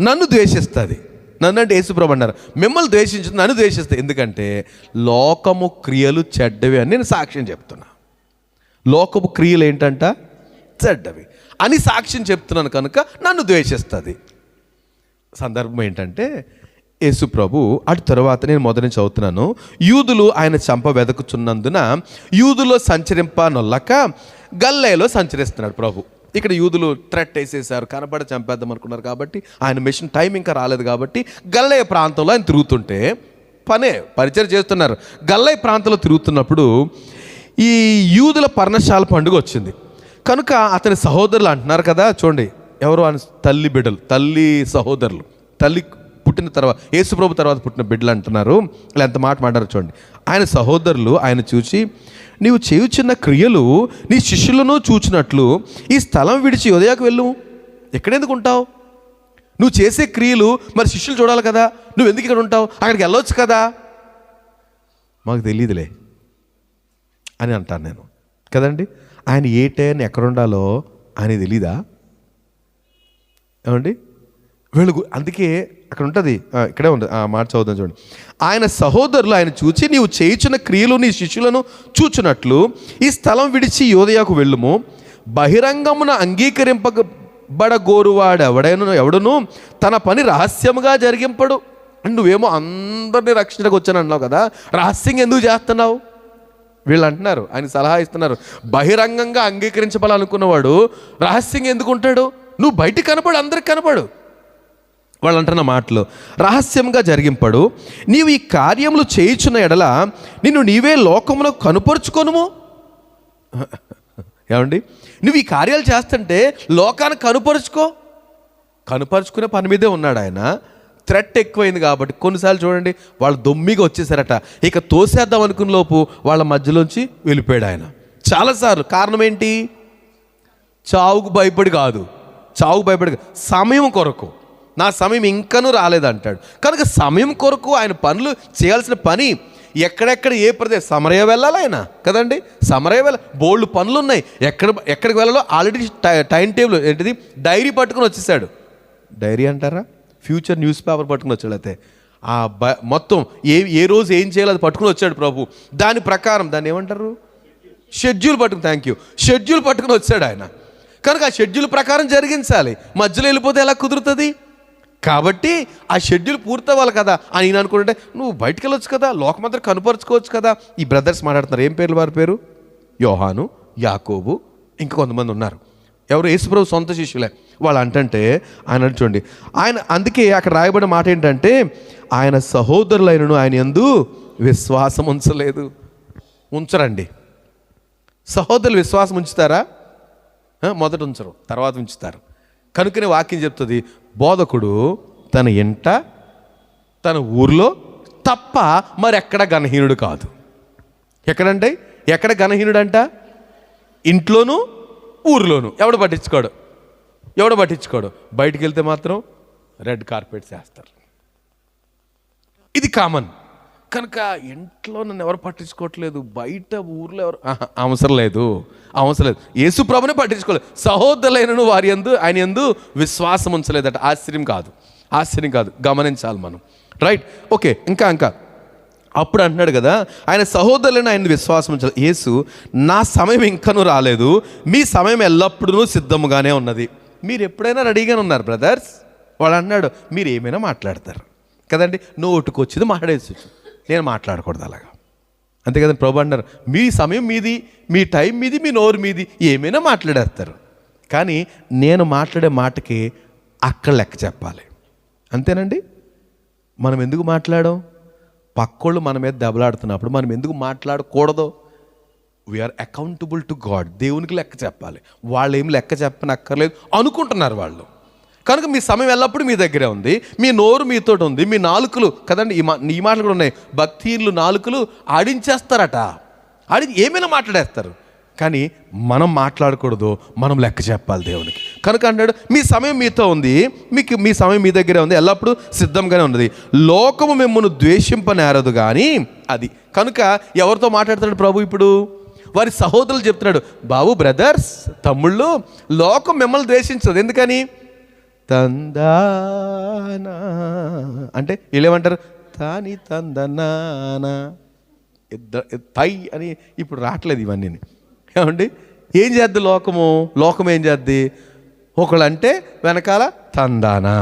నన్ను ద్వేషిస్తుంది. నన్ను అంటే యేసుప్రభు అన్నారు, మిమ్మల్ని ద్వేషించదు, నన్ను ద్వేషిస్తుంది. ఎందుకంటే లోకము క్రియలు చెడ్డవి అని నేను సాక్ష్యం చెప్తున్నా. లోకపు క్రియలు ఏంటంట? చెడ్డవి అని సాక్ష్యం చెప్తున్నాను కనుక నన్ను ద్వేషిస్తుంది. సందర్భం ఏంటంటే యేసు ప్రభు అటు తర్వాత నేను మొదటి చదువుతున్నాను. యూదులు ఆయన చంప వెదకుచున్నందున యూదులో సంచరింపనొల్లక గల్లేలో సంచరిస్తున్నాడు ప్రభు. ఇక్కడ యూదులు థ్రెట్ వేసేసారు, కనబడి చంపేద్దాం అనుకున్నారు. కాబట్టి ఆయన మిషన్ టైం ఇంకా రాలేదు కాబట్టి గల్లయ్య ప్రాంతంలో ఆయన తిరుగుతుంటే పరిచయం చేస్తున్నారు. గల్లయ్య ప్రాంతంలో తిరుగుతున్నప్పుడు ఈ యూదుల పర్ణశాల పండుగ వచ్చింది కనుక అతని సహోదరులు అంటున్నారు కదా, చూడండి ఎవరు? ఆయన తల్లి బిడ్డలు, తల్లి సహోదరులు, తల్లి పుట్టిన తర్వాత, యేసుప్రభు తర్వాత పుట్టిన బిడ్డలు అంటున్నారు, ఇలా ఎంత మాట మాట్లాడారు చూడండి. ఆయన సహోదరులు ఆయన చూచి, నీవు చేయుచున్న క్రియలు నీ శిష్యులను చూచినట్లు ఈ స్థలం విడిచి యోదయకు వెళ్ళు. ఎక్కడెందుకు ఉంటావు? నువ్వు చేసే క్రియలు మరి శిష్యులు చూడాలి కదా, నువ్వు ఎందుకు ఇక్కడ ఉంటావు? అక్కడికి వెళ్ళొచ్చు కదా. మాకు తెలియదులే అని అంటాను నేను కదండి. ఆయన ఏ టైం ఎక్కడ ఉండాలో ఆయన తెలీదా ఏమండి? వెలుగు అందుకే అక్కడ ఉంటుంది, ఇక్కడే ఉంటుంది, మాట చదువుతాం చూడండి. ఆయన సహోదరులు ఆయన చూచి, నీవు చేయుచున్న క్రియలు నీ శిష్యులను చూచున్నట్లు ఈ స్థలం విడిచి యోదయకు వెళ్ళుము. బహిరంగమున అంగీకరింపబడగోరువాడు ఎవడును తన పని రహస్యముగా జరిగింపడు. నువ్వేమో అందరినీ రక్షణకు వచ్చాను అన్నావు కదా, రహస్యంగా ఎందుకు చేస్తున్నావు? వీళ్ళు అంటున్నారు, ఆయన సలహా ఇస్తున్నారు, బహిరంగంగా అంగీకరించబడాలనుకున్నవాడు రహస్యంగా ఎందుకు ఉంటాడు? నువ్వు బయటికి కనపడు, అందరికి కనపడు. వాళ్ళు అంటున్న మాటలు, రహస్యంగా జరిగింపడు. నీవు ఈ కార్యములు చేయుచున్న ఎడల నిన్ను నీవే లోకములో కనుపరుచుకొనుము. ఏమండి, నువ్వు ఈ కార్యాలు చేస్తుంటే లోకాన్ని కనుపరుచుకునే పని మీదే ఉన్నాడు ఆయన. థ్రెట్ ఎక్కువైంది కాబట్టి కొన్నిసార్లు చూడండి, వాళ్ళు దొమ్మిగా వచ్చేసారట, ఇక తోసేద్దాం అనుకున్న లోపు వాళ్ళ మధ్యలోంచి వెళ్ళిపోయాడు ఆయన చాలాసార్లు. కారణం ఏంటి? చావుకు భయపడి కాదు, సమయం కొరకు. నా సమయం ఇంకనూ రాలేదంటాడు. కనుక సమయం కొరకు ఆయన పనులు చేయాల్సిన పని ఎక్కడెక్కడ ఏ ప్రదేశం, సమరయ వెళ్ళాలి ఆయన కదండి, సమరయ బోల్డ్ పనులు ఉన్నాయి, ఎక్కడికి వెళ్ళాలో ఆల్రెడీ టైం టేబుల్ ఏంటిది, డైరీ పట్టుకుని వచ్చేసాడు. డైరీ అంటారా, ఫ్యూచర్ న్యూస్ పేపర్ పట్టుకుని వచ్చాడు. అయితే మొత్తం ఏ రోజు ఏం చేయాలో అది పట్టుకుని వచ్చాడు ప్రభు. దాని ప్రకారం దాన్ని ఏమంటారు, షెడ్యూల్ పట్టుకుని వచ్చాడు ఆయన. కనుక ఆ షెడ్యూల్ ప్రకారం జరిగించాలి. మధ్యలో వెళ్ళిపోతే ఎలా కుదురుతుంది? కాబట్టి ఆ షెడ్యూల్ పూర్తవ్వాలి కదా అని నేను అనుకుంటే, నువ్వు బయటకు వెళ్ళొచ్చు కదా, లోకమంతా కనుపరుచుకోవచ్చు కదా. ఈ బ్రదర్స్ మాట్లాడుతున్నారు, ఏం పేర్లు వారి పేరు? యోహాను, యాకోబు, ఇంకా కొంతమంది ఉన్నారు. ఎవరు? యేసుప్రభు సొంత శిష్యులే. వాళ్ళు అంటే ఆయన చూడండి, ఆయన అందుకే అక్కడ రాయబడిన మాట ఏంటంటే, ఆయన సహోదరులైనను ఆయన యందు విశ్వాసం ఉంచలేదు. ఉంచరండి. సహోదరులు విశ్వాసం ఉంచుతారా? మొదట ఉంచరు, తర్వాత ఉంచుతారు. కనుకనే వాక్యం చెప్తుంది, బోధకుడు తన ఇంట తన ఊర్లో తప్ప మరెక్కడ ఘనహీనుడు కాదు. ఎక్కడంటే ఎక్కడ ఘనహీనుడంట? ఇంట్లోనూ ఊర్లోనూ. ఎవడు పట్టించుకోడు. బయటికి వెళ్తే మాత్రం రెడ్ కార్పెట్స్ వేస్తారు. ఇది కామన్. కనుక ఇంట్లో నన్ను ఎవరు పట్టించుకోవట్లేదు, బయట ఊర్లో ఎవరు అవసరం లేదు. యేసు ప్రభునే పట్టించుకోలేదు. సహోదరులైనను వారి యందు ఆయన యందు విశ్వాసం ఉంచలేదట. ఆశ్చర్యం కాదు, గమనించాలి మనం. Right, okay. ఇంకా అప్పుడు అంటున్నాడు కదా, ఆయన సహోదరులను ఆయన విశ్వాసం ఉంచాలి. యేసు, నా సమయం ఇంకనూ రాలేదు, మీ సమయం ఎల్లప్పుడూ సిద్ధముగానే ఉన్నది. మీరు ఎప్పుడైనా రెడీగానే ఉన్నారు బ్రదర్స్. వాడు అన్నాడు, మీరు ఏమైనా మాట్లాడతారు కదండి, నోటుకొచ్చింది మాట్లాడేసి, నేను మాట్లాడకూడదు అలాగా, అంతే కదండి. ప్రభు అన్నారు, మీ సమయం మీది, మీ టైం మీది, మీ నోరు మీది, ఏమైనా మాట్లాడేస్తారు. కానీ నేను మాట్లాడే మాటకి అక్కడ లెక్క చెప్పాలి. అంతేనండి. మనం ఎందుకు మాట్లాడాం? పక్కోళ్ళు మన మీద దెబ్బలాడుతున్నప్పుడు మనం ఎందుకు మాట్లాడకూడదు? We are accountable to God. దేవునికి లెక్క చెప్పాలి. వాళ్ళు ఏం లెక్క చెప్పనక్కర్లేదు అనుకుంటున్నారు వాళ్ళు. కనుక మీ సమయం ఎల్లప్పుడూ మీ దగ్గరే ఉంది, మీ నోరు మీతో ఉంది, మీ నాలుకలు కదండి, ఈ మాటలు కూడా ఉన్నాయి. భక్తిహీనులు నాలుకలు ఆడించేస్తారట, ఏమైనా మాట్లాడేస్తారు. కానీ మనం మాట్లాడకూడదు, మనం లెక్క చెప్పాలి దేవునికి. కనుక అంటాడు, మీ సమయం మీతో ఉంది, మీ సమయం మీ దగ్గరే ఉంది, ఎల్లప్పుడూ సిద్ధంగానే ఉన్నది. లోకము మిమ్మల్ని ద్వేషింపనేరదు కానీ అది. కనుక ఎవరితో మాట్లాడుతున్నాడు ప్రభు ఇప్పుడు? వారి సహోదరులు చెప్తున్నాడు, బాబు, బ్రదర్స్, తమ్ముళ్ళు, లోకం మిమ్మల్ని ద్వేషించదు. ఎందుకని? తందానా అంటే వీళ్ళేమంటారు, తాని తందనానా తై అని ఇప్పుడు రావట్లేదు ఇవన్నీ. ఏమండి, ఏం చేద్ది లోకం ఏం చేద్ది? ఒకళ్ళంటే వెనకాల తందానా,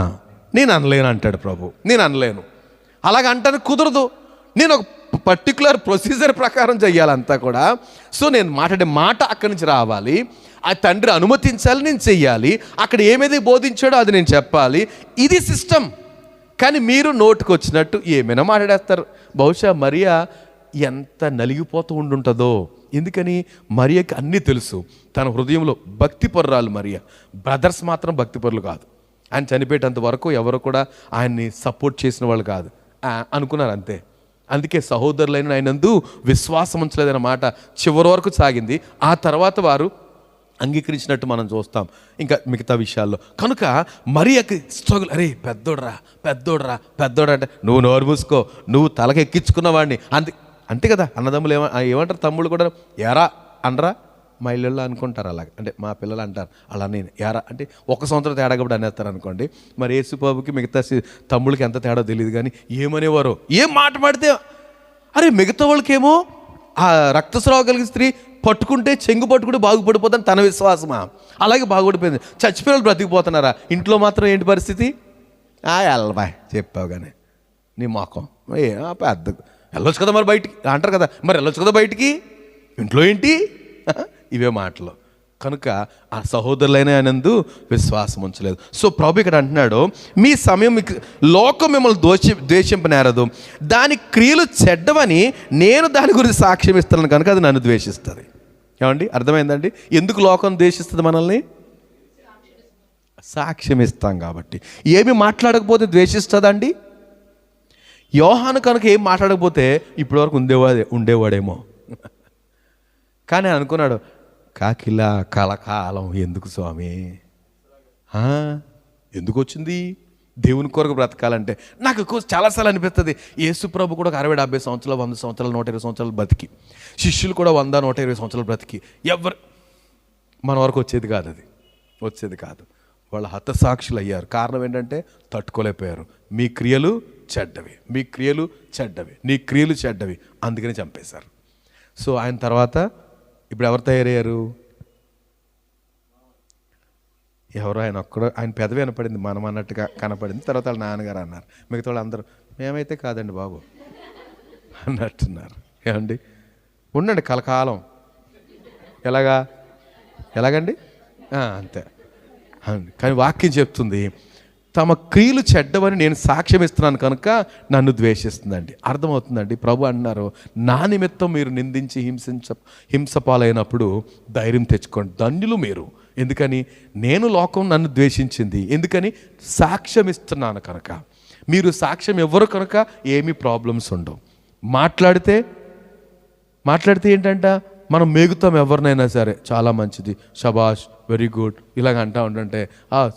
నేను అనలేను అంటాడు ప్రభు. నేను అనలేను, అలాగ అంటాను కుదరదు. నేను ఒక పర్టికులర్ ప్రొసీజర్ ప్రకారం చెయ్యాలంతా కూడా. సో నేను మాట్లాడే మాట అక్కడి నుంచి రావాలి, ఆ తండ్రి అనుమతించాలి, నేను చెయ్యాలి. అక్కడ ఏమైతే బోధించాడో అది నేను చెప్పాలి. ఇది సిస్టమ్. కానీ మీరు నోటుకు వచ్చినట్టు ఏమైనా మాట్లాడేస్తారు. బహుశా మరియా ఎంత నలిగిపోతూ ఉండుంటుందో. ఎందుకని? మరియకి అన్నీ తెలుసు. తన హృదయంలో భక్తిపరురాలు మరియా. బ్రదర్స్ మాత్రం భక్తిపరులు కాదు. ఆయన చనిపోయేటంత వరకు ఎవరు కూడా ఆయన్ని సపోర్ట్ చేసిన వాళ్ళు కాదు అనుకున్నారు అంతే. అందుకే సహోదరులైన ఆయనందు విశ్వాసం ఉంచలేదన్న మాట చివరి వరకు సాగింది. ఆ తర్వాత వారు అంగీకరించినట్టు మనం చూస్తాం ఇంకా మిగతా విషయాల్లో. కనుక మరి స్ట్రగుల్, అరే పెద్దోడరా అంటే నువ్వు నోరు మూసుకో, నువ్వు తలకెక్కించుకున్న వాడిని అంతే కదా. అన్నదమ్ములు ఏమంటారు, తమ్ముళ్ళు కూడా ఎరా అనరా, మా ఇళ్ళల్లో అనుకుంటారు అలాగ, అంటే మా పిల్లలు అంటారు అలా. నేను ఎరా అంటే 1 సంవత్సరం తేడా కూడా అనేస్తారు అనుకోండి. మరి యేసుబాబుకి మిగతా తమ్ముళ్ళకి ఎంత తేడా తెలియదు, కానీ ఏమనేవారు, ఏం మాట మాడితే అరే మిగతా వాళ్ళకేమో ఆ రక్తస్రావం కలిగిన స్త్రీ పట్టుకుంటే చెంగు పట్టుకుంటే బాగుపడిపోతాను తన విశ్వాసమా, అలాగే బాగుపడిపోయింది. చచ్చిపోయిన బ్రతికిపోతున్నారా, ఇంట్లో మాత్రం ఏంటి పరిస్థితి, ఎల్లబాయ్ చెప్పావు కానీ నీ మొఖం పెద్ద వెళ్ళొచ్చు కదా మరి బయటికి అంటారు కదా, మరి వెళ్ళొచ్చు కదా బయటికి, ఇంట్లో ఏంటి, ఇవే మాటలు. కనుక ఆ సహోదరులైన ఆయనందు విశ్వాసం ఉంచలేదు. సో ప్రభు ఇక్కడ అంటున్నాడు, మీ సమయం లోకం మిమ్మల్ని ద్వేషింపనేరదు, దాని క్రియలు చెడ్డవని నేను దాని గురించి సాక్ష్యం ఇస్తున్నాను కనుక అది నన్ను ద్వేషిస్తుంది. ఏమండి అర్థమైందండి? ఎందుకు లోకం ద్వేషిస్తుంది మనల్ని? సాక్ష్యం ఇస్తాం కాబట్టి. ఏమి మాట్లాడకపోతే ద్వేషిస్తుందండి? యోహాను కనుక ఏం మాట్లాడకపోతే ఇప్పటివరకు ఉండేవాడేమో. కానీ అనుకున్నాడు, కాకిలా కలకాలం ఎందుకు స్వామి, ఎందుకు వచ్చింది దేవుని కొరకు బ్రతకాలంటే? నాకు చాలాసార్లు అనిపిస్తుంది, యేసు ప్రభు కూడా 60-70 సంవత్సరాలు, 100 సంవత్సరాలు, 120 సంవత్సరాలు బ్రతికి, శిష్యులు కూడా 100-120 సంవత్సరాలు బ్రతికి ఎవరు మన వరకు వచ్చేది కాదు. వాళ్ళు హతసాక్షులు అయ్యారు. కారణం ఏంటంటే తట్టుకోలేకపోయారు. మీ క్రియలు చెడ్డవి, నీ క్రియలు చెడ్డవి, అందుకని చంపేశారు. సో ఆయన తర్వాత ఇప్పుడు ఎవరు తయారయ్యారు? ఎవరో ఆయన పెదవి వినపడింది, మనం అన్నట్టుగా కనపడింది. తర్వాత వాళ్ళ నాన్నగారు అన్నారు, మిగతా వాళ్ళు అందరూ మేమైతే కాదండి బాబు అన్నట్టున్నారు. ఏమండి ఉండండి కలకాలం. ఎలాగండి అంతే. కానీ వాక్యం చెప్తుంది, తమ క్రియలు చెడ్డవని నేను సాక్ష్యం ఇస్తున్నాను కనుక నన్ను ద్వేషిస్తుందండి. అర్థమవుతుందండి? ప్రభు అన్నారు, నా నిమిత్తం మీరు నిందించి హింసపాలైనప్పుడు ధైర్యం తెచ్చుకోండి, ధన్యులు మీరు. ఎందుకని? నేను లోకం నన్ను ద్వేషించింది, ఎందుకని? సాక్ష్యం ఇస్తున్నాను కనుక. మీరు సాక్ష్యం ఇవ్వరు కనుక ఏమీ ప్రాబ్లమ్స్ ఉండవు. మాట్లాడితే ఏంటంట, మనం మేగుతాం ఎవరినైనా సరే, చాలా మంచిది, శబాష్, వెరీ గుడ్ ఇలాగ అంటా ఉంటుంటే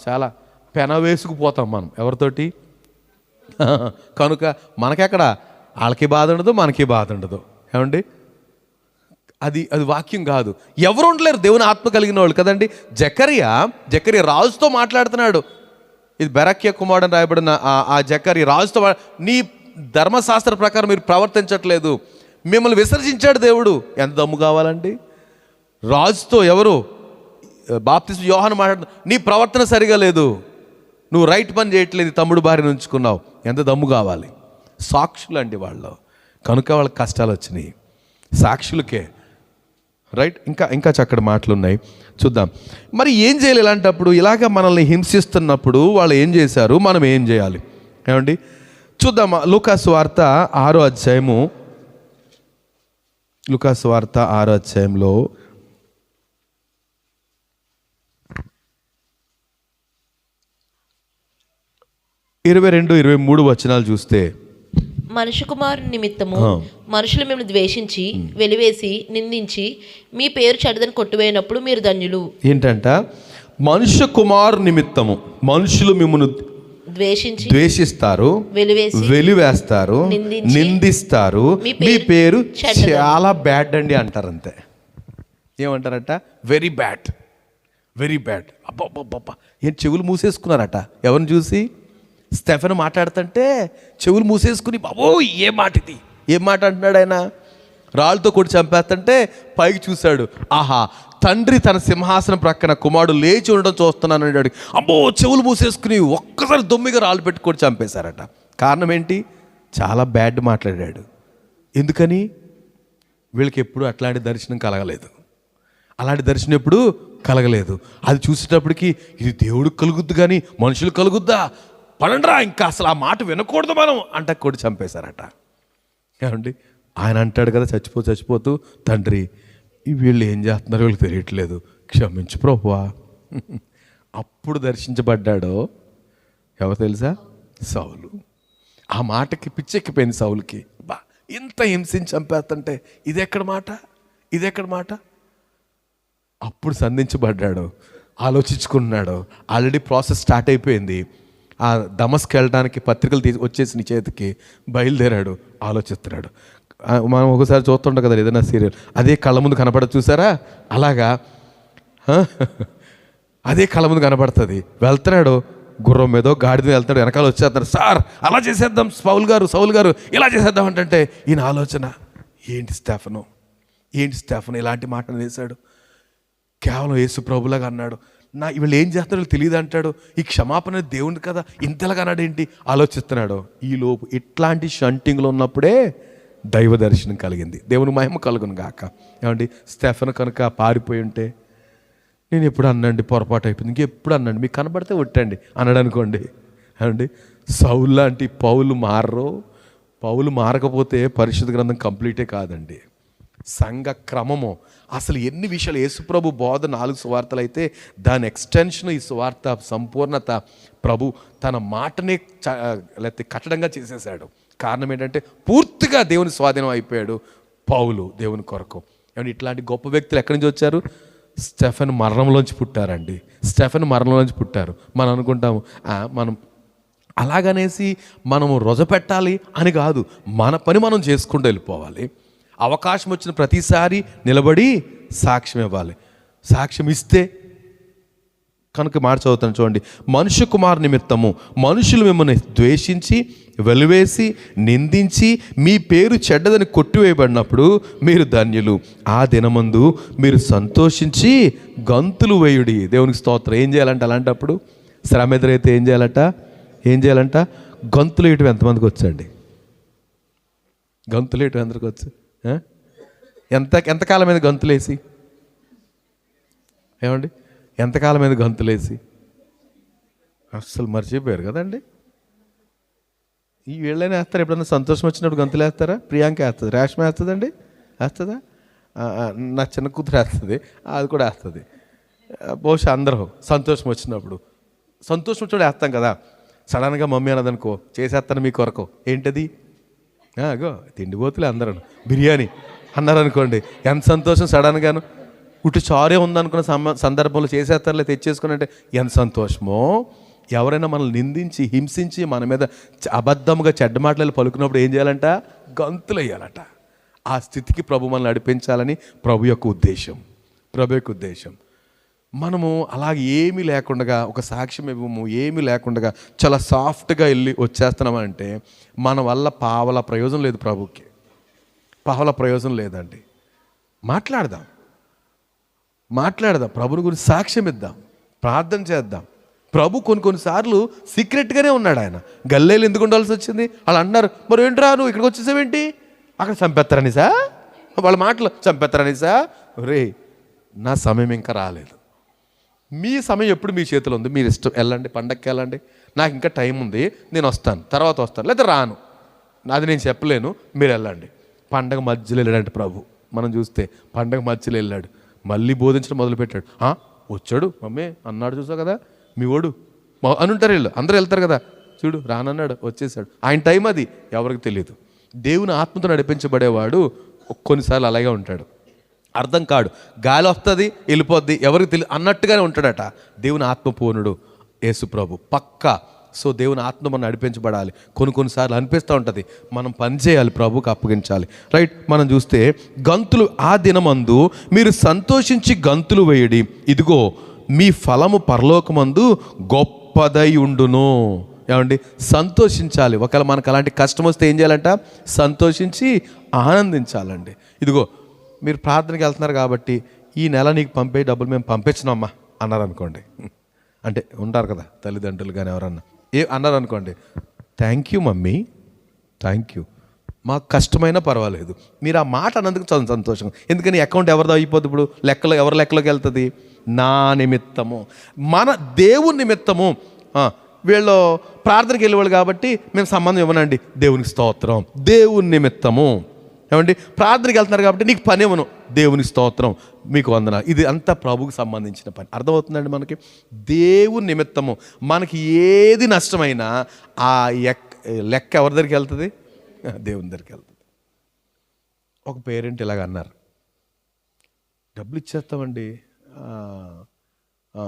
చాలా పెన వేసుకుపోతాం మనం ఎవరితోటి. కనుక మనకెక్కడ వాళ్ళకి బాధ ఉండదు, మనకి బాధ ఉండదు. ఏమండి అది వాక్యం కాదు. ఎవరు ఉండలేరు దేవుని ఆత్మ కలిగిన వాళ్ళు కదండి. జకరియా రాజుతో మాట్లాడుతున్నాడు. ఇది బెరక్య కుమారుడు అని రాయబడిన ఆ జకరియా రాజుతో, నీ ధర్మశాస్త్ర ప్రకారం మీరు ప్రవర్తించట్లేదు, మిమ్మల్ని విసర్జించాడు దేవుడు. ఎంత దమ్ము కావాలండి? రాజుతో ఎవరు బాప్తిస్మ యోహాను మాట్లాడు, నీ ప్రవర్తన సరిగా లేదు, నువ్వు రైట్ పని చేయట్లేదు, తమ్ముడు భార్యను ఉంచుకున్నావు. ఎంత దమ్ము కావాలి? సాక్షులు అండి వాళ్ళు. కనుక వాళ్ళకి కష్టాలు వచ్చినాయి, సాక్షులకే. రైట్. ఇంకా చక్కటి మాటలు ఉన్నాయి, చూద్దాం. మరి ఏం చేయాలి ఇలాంటప్పుడు? ఇలాగ మనల్ని హింసిస్తున్నప్పుడు వాళ్ళు ఏం చేశారు, మనం ఏం చేయాలి? ఏమండి చూద్దాం. లూకాసు వార్త 6వ అధ్యాయము, లూకాసు వార్త 6వ అధ్యాయంలో 22-23 వచనాలు చూస్తే, మనుష్య కుమారుని నిమిత్తము మనుషులు మిమ్మల్ని ద్వేషించి వెలివేసి నిందించి మీ పేరు చెడ్డదని కొట్టివేయనప్పుడు మీరు ధన్యులు. ఏంటంట? మనుష్య కుమారు నిమిత్తము మనుషులు మిమ్మల్ని ద్వేషిస్తారు, వెలివేస్తారు, నిందిస్తారు, మీ పేరు చాలా బ్యాడ్ అండి అంటారు. అంతే. ఏమంటారట? Very bad. అబ్బా ఏం చెవులు మూసేసుకున్నారట ఎవరిని చూసి? స్టెఫెన్ మాట్లాడుతుంటే చెవులు మూసేసుకుని, బాబో ఏం మాట అంటున్నాడు ఆయన. రాళ్ళతో కొట్టి చంపేస్తుంటే పైకి చూశాడు, ఆహా తండ్రి తన సింహాసనం ప్రక్కన కుమారుడు లేచి ఉండడం చూస్తున్నాను అన్నాడు. అబ్బో చెవులు మూసేసుకుని ఒక్కసారి దొమ్మిగా రాళ్ళు పెట్టుకొని చంపేశారట. కారణం ఏంటి? చాలా బ్యాడ్ మాట్లాడాడు. ఎందుకని? వీళ్ళకి ఎప్పుడు అట్లాంటి దర్శనం కలగలేదు, అలాంటి దర్శనం ఎప్పుడు కలగలేదు. అది చూసేటప్పటికి ఇది దేవుడికి కలుగుద్దు కానీ మనుషులు కలుగుద్దా, పడండ్రా ఇంకా అసలు ఆ మాట వినకూడదు మనం అంటే కొట్టి చంపేశారట. ఏమండి ఆయన అంటాడు కదా చచ్చిపోతూ, తండ్రి వీళ్ళు ఏం చేస్తున్నారో వీళ్ళకి తెలియట్లేదు, క్షమించు ప్రభువా. అప్పుడు దర్శించబడ్డాడో ఎవరు తెలుసా? సౌలు. ఆ మాటకి పిచ్చెక్కిపోయింది సౌలుకి. బా, ఇంత హింసించి చంపేస్తుంటే ఇదెక్కడ మాట. అప్పుడు సంధించబడ్డాడు, ఆలోచించుకున్నాడు. ఆల్రెడీ ప్రాసెస్ స్టార్ట్ అయిపోయింది. ఆ దమస్కి వెళ్ళడానికి పత్రికలు వచ్చేసి నీ చేతికి బయలుదేరాడు, ఆలోచిస్తున్నాడు. మనం ఒకసారి చూస్తుంటాం కదా ఏదైనా సీరియల్, అదే కళ్ళ ముందు కనపడదు చూసారా, అలాగా అదే కళ్ళ ముందు కనపడుతుంది. వెళ్తున్నాడు, గుర్రం మీదో గాడిద వెళ్తాడు, వెనకాల వచ్చేస్తాడు. సార్ అలా చేసేద్దాం, సౌలు గారు ఇలా చేసేద్దాం అంటే ఈయన ఆలోచన, ఏంటి స్టెఫను ఇలాంటి మాటలు వేశాడు, కేవలం యేసు ప్రభులాగా అన్నాడు, వీళ్ళు ఏం చేస్తారో తెలియదు అంటాడు, ఈ క్షమాపణ దేవుని కదా, ఇంతలాగా అన్నాడు ఏంటి ఆలోచిస్తున్నాడు. ఈలోపు ఇట్లాంటి షంటింగ్లో ఉన్నప్పుడే దైవ దర్శనం కలిగింది. దేవుని మహిమ కలుగును గాక. ఏమండి, స్టెఫెను కనుక పారిపోయి ఉంటే, నేను ఎప్పుడు అన్నాండి పొరపాటు అయిపోయింది, ఇంకెప్పుడు అన్నాండి, మీకు కనబడితే ఒట్టండి అన్నాడు అనుకోండి. ఏమండి, సౌలు లాంటి పౌలు మారకపోతే పరిశుద్ధ గ్రంథం కంప్లీటే కాదండి. సంఘ క్రమము అసలు ఎన్ని విషయాలు, యేసుప్రభు బోధ 4 సువార్తలు అయితే దాని ఎక్స్టెన్షన్ ఈ సువార్త సంపూర్ణత. ప్రభు తన మాటనే లేకపోతే కట్టడంగా చేసేసాడు. కారణం ఏంటంటే పూర్తిగా దేవుని స్వాధీనం అయిపోయాడు పౌలు దేవుని కొరకు. ఏమంటే ఇట్లాంటి గొప్ప వ్యక్తులు ఎక్కడి నుంచి వచ్చారు? స్టెఫెన్ మరణంలోంచి పుట్టారు. మనం అనుకుంటాము మనం అలాగనేసి మనము రొజపెట్టాలి అని కాదు, మన పని మనం చేసుకుంటూ వెళ్ళిపోవాలి. అవకాశం వచ్చిన ప్రతిసారి నిలబడి సాక్ష్యం ఇవ్వాలి. సాక్ష్యం ఇస్తే కనుక మాట చదువుతాను చూడండి, మనుష్య కుమారు నిమిత్తము మనుషులు మిమ్మల్ని ద్వేషించి వెలివేసి నిందించి మీ పేరు చెడ్డదని కొట్టివేయబడినప్పుడు మీరు ధన్యులు. ఆ దినమందు మీరు సంతోషించి గంతులు వేయుడి. దేవునికి స్తోత్రం. ఏం చేయాలంట అలాంటప్పుడు? శ్రమ ఎదురైతే ఏం చేయాలంట? గంతులు వేయటం ఎంతమందికి వచ్చండి? గంతులు వేయటం ఎంతకు వచ్చు? ఎంతకాలమైంది గంతులేసి? ఏమండి, ఎంతకాలమైంది గంతులేసి? అస్సలు మర్చిపోయారు కదండి. ఈ వీళ్ళైనా వేస్తారు. ఎప్పుడన్నా సంతోషం వచ్చినప్పుడు గంతులు వేస్తారా? ప్రియాంక వేస్తుంది, రేష్మ వేస్తుందండి, వేస్తుందా? నా చిన్న కూతురు వేస్తుంది, అది కూడా వేస్తుంది. బహుశా అందరూ సంతోషం వచ్చినప్పుడు వేస్తాం కదా. సడన్గా మమ్మీ అన్నదనుకో, చేసేస్తాను మీ కొరకు, ఏంటది? అగో తిండిపోతులే అందరూ బిర్యానీ అన్నారనుకోండి, ఎంత సంతోషం. సడన్గాను ఇటు చారే ఉందనుకున్న సందర్భంలో చేసేస్తారులే తెచ్చేసుకుని అంటే ఎంత సంతోషమో. ఎవరైనా మనల్ని నిందించి హింసించి మన మీద అబద్ధంగా చెడ్డ మాటలు పలుకున్నప్పుడు ఏం చేయాలంట? గంతులు వేయాలట. ఆ స్థితికి ప్రభు మనల్ని నడిపించాలని ప్రభు యొక్క ఉద్దేశం. మనము అలాగే ఏమీ లేకుండా, ఒక సాక్ష్యం ఇవ్వము, ఏమీ లేకుండా చాలా సాఫ్ట్గా వెళ్ళి వచ్చేస్తున్నామంటే మన వల్ల పావల ప్రయోజనం లేదు. ప్రభుకి పావల ప్రయోజనం లేదండి. మాట్లాడదాం, ప్రభుని గురించి సాక్ష్యం ఇద్దాం, ప్రార్థన చేద్దాం. ప్రభు కొన్నిసార్లు సీక్రెట్గానే ఉన్నాడు. ఆయన గల్లీలు ఎందుకు ఉండాల్సి వచ్చింది? వాళ్ళు అన్నారు, మరి ఏంట్రా నువ్వు ఇక్కడికి వచ్చేసావేంటి? అక్కడ చంపేస్తారనిసా? వాళ్ళ మాటలు చంపేస్తారనిసా? రే, నా సమయం ఇంకా రాలేదు. మీ సమయం ఎప్పుడు మీ చేతిలో ఉంది. మీరు ఇష్టం, వెళ్ళండి, పండగకి వెళ్ళండి. నాకు ఇంకా టైం ఉంది, నేను వస్తాను, తర్వాత వస్తాను, లేదా రాను, అది నేను చెప్పలేను, మీరు వెళ్ళండి. పండగ మధ్యలో వెళ్ళాడంటే ప్రభు. మనం చూస్తే పండగ మధ్యలో వెళ్ళాడు, మళ్ళీ బోధించడం మొదలుపెట్టాడు. వచ్చాడు, మమ్మీ అన్నాడు, చూసావు కదా మీ ఓడు అని ఉంటారు. వీళ్ళు అందరూ వెళ్తారు కదా, చూడు రానన్నాడు, వచ్చేసాడు. ఆయన టైం అది, ఎవరికి తెలియదు. దేవుని ఆత్మతో నడిపించబడేవాడు కొన్నిసార్లు అలాగే ఉంటాడు. అర్థం కాడు, గాలి వస్తుంది వెళ్ళిపోద్ది, ఎవరికి తెలియదు అన్నట్టుగానే ఉంటాడట. దేవుని ఆత్మపూర్ణుడు యేసు ప్రభు పక్కా. సో దేవుని ఆత్మ మనం నడిపించబడాలి. కొన్నిసార్లు అనిపిస్తూ ఉంటుంది, మనం పని చేయాలి, ప్రభుకి అప్పగించాలి. రైట్. మనం చూస్తే గంతులు, ఆ దినమందు మీరు సంతోషించి గంతులు వేయడి, ఇదిగో మీ ఫలము పరలోకమందు గొప్పదై ఉండును. ఏమండి, సంతోషించాలి. ఒకవేళ మనకు అలాంటి కష్టం వస్తే ఏం చేయాలంట? సంతోషించి ఆనందించాలండి. ఇదిగో మీరు ప్రార్థనకి వెళ్తున్నారు కాబట్టి ఈ నెల నీకు పంపే డబ్బులు మేము పంపించినామమ్మా అన్నారనుకోండి. అంటే ఉంటారు కదా తల్లిదండ్రులు కానీ ఎవరన్నా అన్నారనుకోండి, thank you mummy, thank you, మాకు కష్టమైనా పర్వాలేదు. మీరు ఆ మాట అన్నందుకు చాలా సంతోషం. ఎందుకని అకౌంట్ ఎవరిదో అయిపోతుంది. ఇప్పుడు ఎవరి లెక్కలోకి వెళ్తుంది? నా నిమిత్తము, మన దేవుని నిమిత్తము. వీళ్ళు ప్రార్థనకి వెళ్ళేవాళ్ళు కాబట్టి మేము సంబంధం ఇవ్వనండి, దేవునికి స్తోత్రం, దేవుని నిమిత్తము ఏమండి ప్రార్థనకి వెళ్తున్నారు కాబట్టి నీకు పని ఇవ్వను, దేవుని స్తోత్రం, మీకు వందనాలు. ఇది అంతా ప్రభువుకి సంబంధించిన పని. అర్థమవుతుందండి మనకి? దేవుని నిమిత్తము మనకి ఏది నష్టమైనా ఆ లెక్క ఎవరి దగ్గరికి వెళ్తుంది? దేవుని దగ్గరికి వెళ్తుంది. ఒక పేరెంట్ ఇలాగ అన్నారు, డబ్బులు ఇచ్చేస్తామండి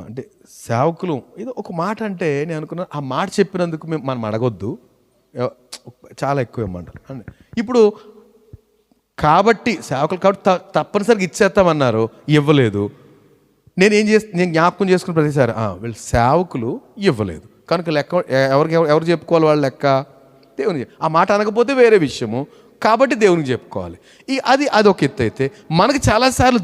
అంటే సేవకులు, ఇది ఒక మాట అంటే నేను అనుకున్నాను ఆ మాట చెప్పినందుకు మనం అడగొద్దు, చాలా ఎక్కువ ఇవ్వమంటారు అండి. ఇప్పుడు కాబట్టి సేవకులు కాబట్టి తప్పనిసరిగా ఇచ్చేస్తామన్నారు, ఇవ్వలేదు. నేను జ్ఞాపకం చేసుకున్న ప్రతిసారి వీళ్ళు సేవకులు ఇవ్వలేదు కనుక లెక్క ఎవరు చెప్పుకోవాలి? వాళ్ళ లెక్క దేవునికి. ఆ మాట అనకపోతే వేరే విషయము, కాబట్టి దేవునికి చెప్పుకోవాలి. అది ఒక ఎత్తు అయితే, మనకి చాలాసార్లు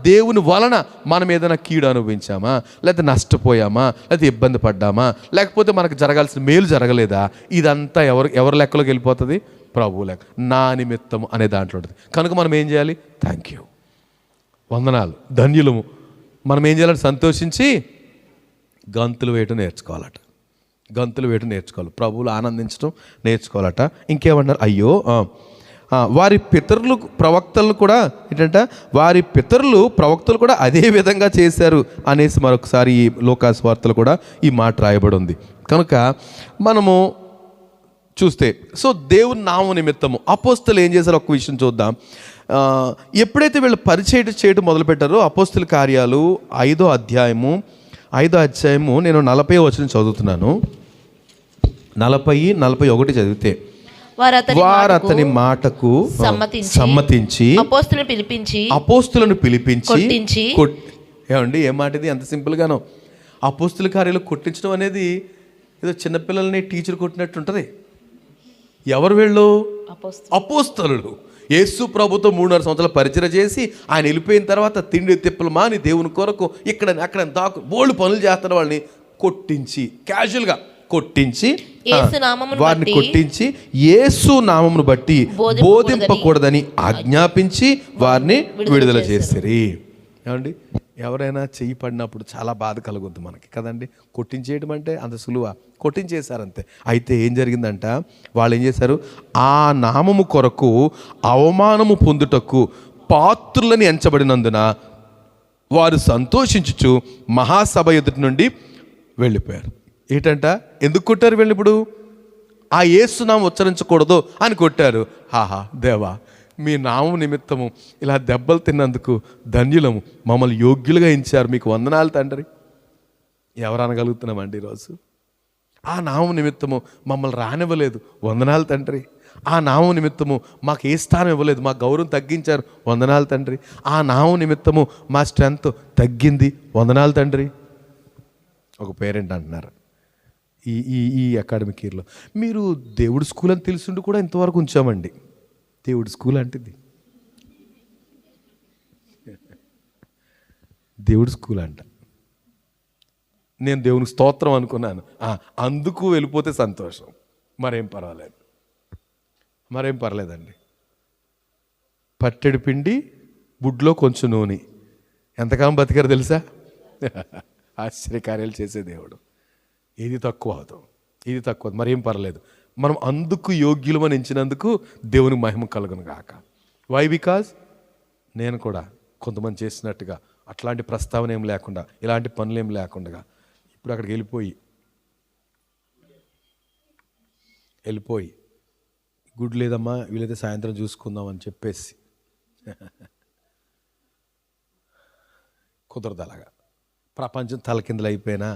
దేవుని వలన మనం ఏదైనా కీడు అనుభవించామా, లేకపోతే నష్టపోయామా, లేకపోతే ఇబ్బంది పడ్డామా, లేకపోతే మనకు జరగాల్సిన మేలు జరగలేదా, ఇదంతా ఎవరి లెక్కలోకి వెళ్ళిపోతుంది? ప్రభువు లెక్క. నా నిమిత్తము అనే దాంట్లో ఉంటుంది. కనుక మనం ఏం చేయాలి? థ్యాంక్ యూ, వందనాలు, ధన్యులము. మనం ఏం చేయాలంటే సంతోషించి గంతులు వేయటం నేర్చుకోవాలట. గంతులు వేయటం నేర్చుకోవాలి, ప్రభువులు ఆనందించడం నేర్చుకోవాలట. ఇంకేమన్నారు? అయ్యో వారి పితరులు ప్రవక్తలు కూడా ఏంటంటే ప్రవక్తలు కూడా అదే విధంగా చేశారు అనేసి మరొకసారి ఈ లూకాసు వార్తలు కూడా ఈ మాట రాయబడి ఉంది. కనుక మనము చూస్తే దేవుని నామ నిమిత్తము అపోస్తలు ఏం చేశారో ఒక విషయం చూద్దాం. ఎప్పుడైతే వీళ్ళు పరిచయం చేయడం మొదలుపెట్టారో, అపోస్తల కార్యాలు 5వ అధ్యాయము నేను 40వ వచనం చదువుతున్నాను. 40-41 చదివితే, వారతని మాటకు సమ్మతించి అపోస్తులను పిలిపించి ఏమండి ఏ మాట ఇది? ఎంత సింపుల్గానో. అపోస్తుల కార్యాలు కొట్టించడం అనేది ఏదో చిన్నపిల్లల్ని టీచర్ కొట్టినట్టు ఉంటుంది. ఎవరు వీళ్ళు? అపోస్తలులు. యేసు ప్రభుతో 3.5 సంవత్సరాలు పరిచయం చేసి ఆయన వెళ్ళిపోయిన తర్వాత తిండి తిప్పలు మాని దేవుని కొరకు అక్కడ బోల్డ్ పనులు చేస్తున్న వాళ్ళని కొట్టించి, క్యాజువల్గా కొట్టించి, వారిని కొట్టించి యేసు నామమును బట్టి బోధింపకూడదని ఆజ్ఞాపించి వారిని విడుదల చేసిరి. ఏమండి ఎవరైనా చెయ్యి పడినప్పుడు చాలా బాధ కలుగుద్ది మనకి కదండి. కొట్టించేయడం అంటే అంత సులువా? కొట్టించేశారంతే. అయితే ఏం జరిగిందంట, వాళ్ళు ఏం చేశారు? ఆ నామము కొరకు అవమానము పొందుటకు పాత్రులని ఎంచబడినందున వారు సంతోషించుచు మహాసభ ఎదుటి నుండి వెళ్ళిపోయారు. ఏంటంట? ఎందుకు కొట్టారు వీళ్ళు? ఇప్పుడు ఆ యేసు నామం ఉచ్చరించకూడదు అని కొట్టారు. హాహా దేవా, మీ నామం నిమిత్తము ఇలా దెబ్బలు తిన్నందుకు ధన్యులము, మమ్మల్ని యోగ్యులుగా ఎంచారు, మీకు వందనాలు తండ్రి. ఎవరు అనగలుగుతున్నామండి ఈరోజు? ఆ నామం నిమిత్తము మమ్మల్ని రానివ్వలేదు, వందనాలు తండ్రి. ఆ నామం నిమిత్తము మాకు ఏ స్థానం ఇవ్వలేదు, మా గౌరవం తగ్గించారు, వందనాలు తండ్రి. ఆ నామం నిమిత్తము మా స్ట్రెంత్ తగ్గింది, వందనాలు తండ్రి. ఒక పేరెంట్ అంటున్నారు ఈ అకాడమిక్ ఇయర్లో, మీరు దేవుడి స్కూల్ అని తెలుసుండి కూడా ఇంతవరకు ఉంచామండి. దేవుడి స్కూల్ అంటే దేవుడి స్కూల్ అంట. నేను దేవునికి స్తోత్రం అనుకున్నాను, అందుకు వెళ్ళిపోతే సంతోషం, మరేం పర్లేదండి. పట్టెడు పిండి బుడ్లో కొంచెం నూనె, ఎంతకాలం బతికారు తెలుసా? ఆశ్చర్యకార్యాలు చేసే దేవుడు. ఇది తక్కువ అవుతాం, ఇది తక్కువ, మరేం పర్లేదు. మనం అందుకు యోగ్యులమని ఎంచినందుకు దేవునికి మహిమ కలుగును గాక. వై? బికాజ్ నేను కూడా కొంతమంది చేసినట్టుగా అట్లాంటి ప్రస్తావన ఏం లేకుండా, ఇలాంటి పనులు ఏం లేకుండా ఇప్పుడు అక్కడికి వెళ్ళిపోయి గుడ్ లేదమ్మా, వీలైతే సాయంత్రం చూసుకుందాం అని చెప్పేసి కుదరదు. అలాగా ప్రపంచం తలకిందులు అయిపోయినా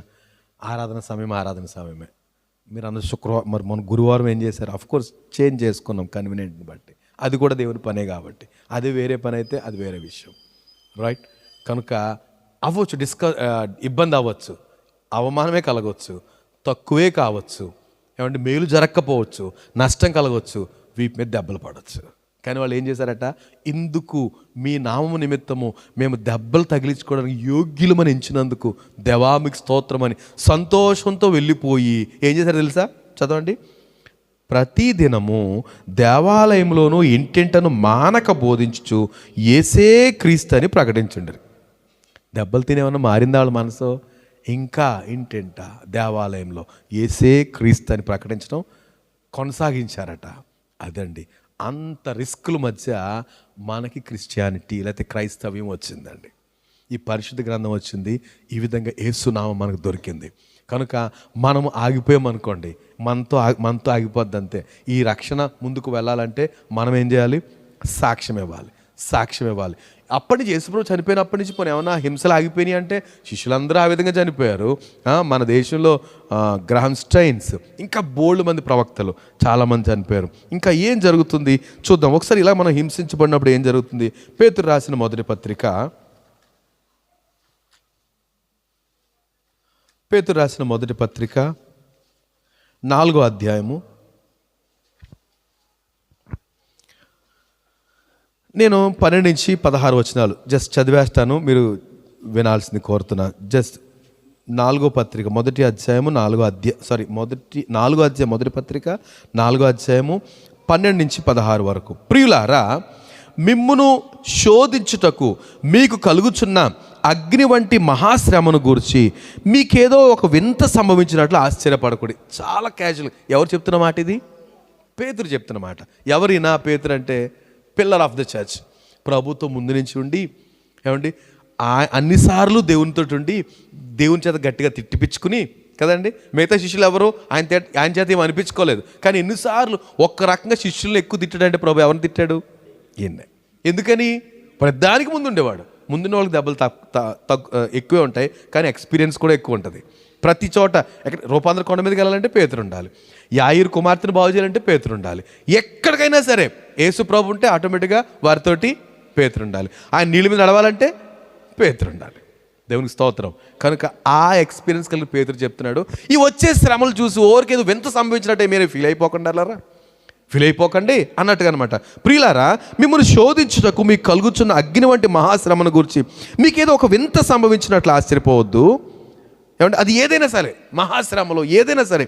ఆరాధన సమయమే. మీరు అన్న శుక్రవారం, మరి మన గురువారం ఏం చేశారు? అఫ్కోర్స్ చేంజ్ చేసుకున్నాం కన్వీనియంట్ని బట్టి, అది కూడా దేవుని పనే కాబట్టి. అది వేరే పని అయితే అది వేరే విషయం, రైట్? కనుక అవ్వచ్చు, ఇబ్బంది అవ్వచ్చు, అవమానమే కలగవచ్చు, తక్కువే కావచ్చు, ఏమంటే మేలు జరగకపోవచ్చు, నష్టం కలగవచ్చు, వీపు మీద దెబ్బలు పడవచ్చు. కానీ వాళ్ళు ఏం చేశారట? ఇందుకు మీ నామము నిమిత్తము మేము దెబ్బలు తగిలించుకోవడానికి యోగ్యులమని ఎంచినందుకు దేవా మీకు స్తోత్రమని సంతోషంతో వెళ్ళిపోయి ఏం చేశారు తెలుసా? చదవండి. ప్రతిదినము దేవాలయంలోనూ ఇంటింటను మానక బోధించుచు యేసే క్రీస్తు అని ప్రకటించుండరు. దెబ్బలు తినేమన్నా మారిందా వాళ్ళ మనసు? ఇంకా ఇంటింట దేవాలయంలో యేసే క్రీస్తు అని ప్రకటించడం కొనసాగించారట. అదండి అంత రిస్కుల మధ్య మనకి క్రిస్టియానిటీ లేకపోతే క్రైస్తవ్యం వచ్చిందండి. ఈ పరిశుద్ధ గ్రంథం వచ్చింది, ఈ విధంగా యేసునామం మనకు దొరికింది. కనుక మనము ఆగిపోయామనుకోండి, మనతో ఆగిపోద్ది అంతే. ఈ రక్షణ ముందుకు వెళ్ళాలంటే మనం ఏం చేయాలి? సాక్ష్యం ఇవ్వాలి. అప్పటి నుంచి యేసుప్రభు చనిపోయినప్పటి నుంచి పోనీ ఏమన్నా హింసలు ఆగిపోయినాయి అంటే శిష్యులందరూ ఆ విధంగా చనిపోయారు. మన దేశంలో గ్రహం స్టైన్స్, ఇంకా బోల్డ్ మంది ప్రవక్తలు చాలామంది చనిపోయారు. ఇంకా ఏం జరుగుతుంది చూద్దాం ఒకసారి. ఇలా మనం హింసించబడినప్పుడు ఏం జరుగుతుంది? పేతురు రాసిన మొదటి పత్రిక 4వ అధ్యాయము. నేను 12 నుంచి 16 వచనాలు జస్ట్ చదివేస్తాను, మీరు వినాల్సింది కోరుతున్నా. జస్ట్ 4వ పత్రిక మొదటి అధ్యాయము 4వ అధ్యాయం మొదటి పత్రిక 4వ అధ్యాయము 12 నుంచి 16 వరకు. ప్రియులారా, మిమ్మును శోధించుటకు మీకు కలుగుచున్న అగ్ని వంటి మహాశ్రమను గూర్చి మీకేదో ఒక వింత సంభవించినట్లు ఆశ్చర్యపడకూడదు. చాలా క్యాజువల్. ఎవరు చెప్తున్న మాట ఇది? పేతురు చెప్తున్న మాట. ఎవరినా? పేతురు అంటే పిల్లర్ ఆఫ్ ద చర్చ్. ప్రభుత్వం ముందు నుంచి ఉండి ఏమండి అన్నిసార్లు దేవునితో ఉండి దేవుని చేత గట్టిగా తిట్టిపించుకుని కదండి. మిగతా శిష్యులు ఎవరు ఆయన చేత ఏం అనిపించుకోలేదు. కానీ ఎన్నిసార్లు ఒక్క రకంగా శిష్యులను ఎక్కువ తిట్టాడంటే ప్రభు ఎవరిని తిట్టాడు? ఈయన్నే. ఎందుకని? ప్రతిదానికి ముందు ఉండేవాడు. ముందున్న వాళ్ళకి దెబ్బలు ఎక్కువే ఉంటాయి, కానీ ఎక్స్పీరియన్స్ కూడా ఎక్కువ ఉంటుంది. ప్రతి చోట రూపాంతర కొండ మీదకి వెళ్ళాలంటే పేతురు ఉండాలి. యాయిరు కుమార్తెను బాగు చేయాలంటే పేతురు ఉండాలి. ఎక్కడికైనా సరే యేసు ప్రభు ఉంటే ఆటోమేటిక్గా వారితోటి పేతురు ఉండాలి. ఆయన నీళ్ళ మీద నడవాలంటే పేతురు ఉండాలి. దేవునికి స్తోత్రం. కనుక ఆ ఎక్స్పీరియన్స్ కలిగి పేతురు చెప్తున్నాడు. ఈ వచ్చే శ్రమలు చూసి ఓరికేదో వింత సంభవించినట్టే మీరు ఫీల్ అయిపోకండి అన్నట్టుగా అనమాట. ప్రియులారా, మిమ్మల్ని శోధించుటకు మీకు కలుగుచున్న అగ్ని వంటి మహాశ్రమను గురించి మీకేదో ఒక వింత సంభవించినట్లు ఆశ్చర్యపోవద్దు. ఏమంటే అది ఏదైనా సరే, మహాశ్రమలో ఏదైనా సరే,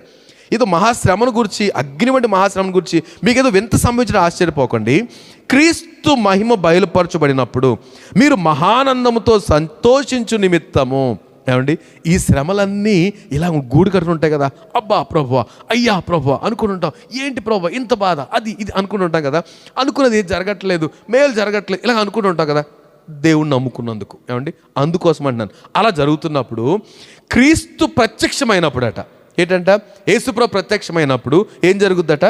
ఏదో మహాశ్రమను గురించి, అగ్ని వంటి మహాశ్రమను గురించి మీకేదో వింత సంభవించిన ఆశ్చర్యపోకండి. క్రీస్తు మహిమ బయలుపరచబడినప్పుడు మీరు మహానందముతో సంతోషించు నిమిత్తము. ఏమండి ఈ శ్రమలన్నీ ఇలా గూడు కట్టుకుని ఉంటాయి కదా. అబ్బా ప్రభువా, అయ్యా ప్రభువా అనుకుని ఉంటాం. ఏంటి ప్రభువా ఇంత బాధ, అది ఇది అనుకుని ఉంటాం కదా. అనుకున్నది జరగట్లేదు, మేలు జరగట్లేదు, ఇలా అనుకుని ఉంటాం కదా దేవుణ్ణి నమ్ముకున్నందుకు. ఏమండి అందుకోసం అంటున్నాను. అలా జరుగుతున్నప్పుడు క్రీస్తు ప్రత్యక్షమైనప్పుడట ఏంటంట, యేసుప్రభు ప్రత్యక్షమైనప్పుడు ఏం జరుగుద్దట?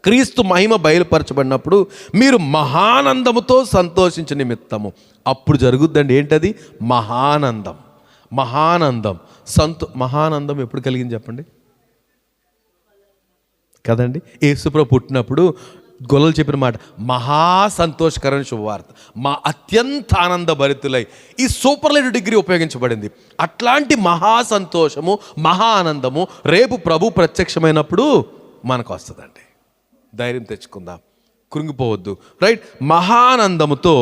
క్రీస్తు మహిమ బయలుపరచబడినప్పుడు మీరు మహానందముతో సంతోషించే నిమిత్తము. అప్పుడు జరుగుద్దండి. ఏంటది? మహానందం. మహానందం ఎప్పుడు కలిగింది చెప్పండి కదండి. యేసుప్రభు పుట్టినప్పుడు గొల్లలు చెప్పిన మాట మహా సంతోషకరమైన శుభవార్త. అత్యంత ఆనందభరితులై ఈ సూపర్లేటివ్ డిగ్రీ ఉపయోగించబడింది. అట్లాంటి మహా సంతోషము, మహా ఆనందము రేపు ప్రభు ప్రత్యక్షమైనప్పుడు మనకు వస్తుందండి. ధైర్యం తెచ్చుకుందాం, కృంగిపోవద్దు. రైట్. మహానందముతో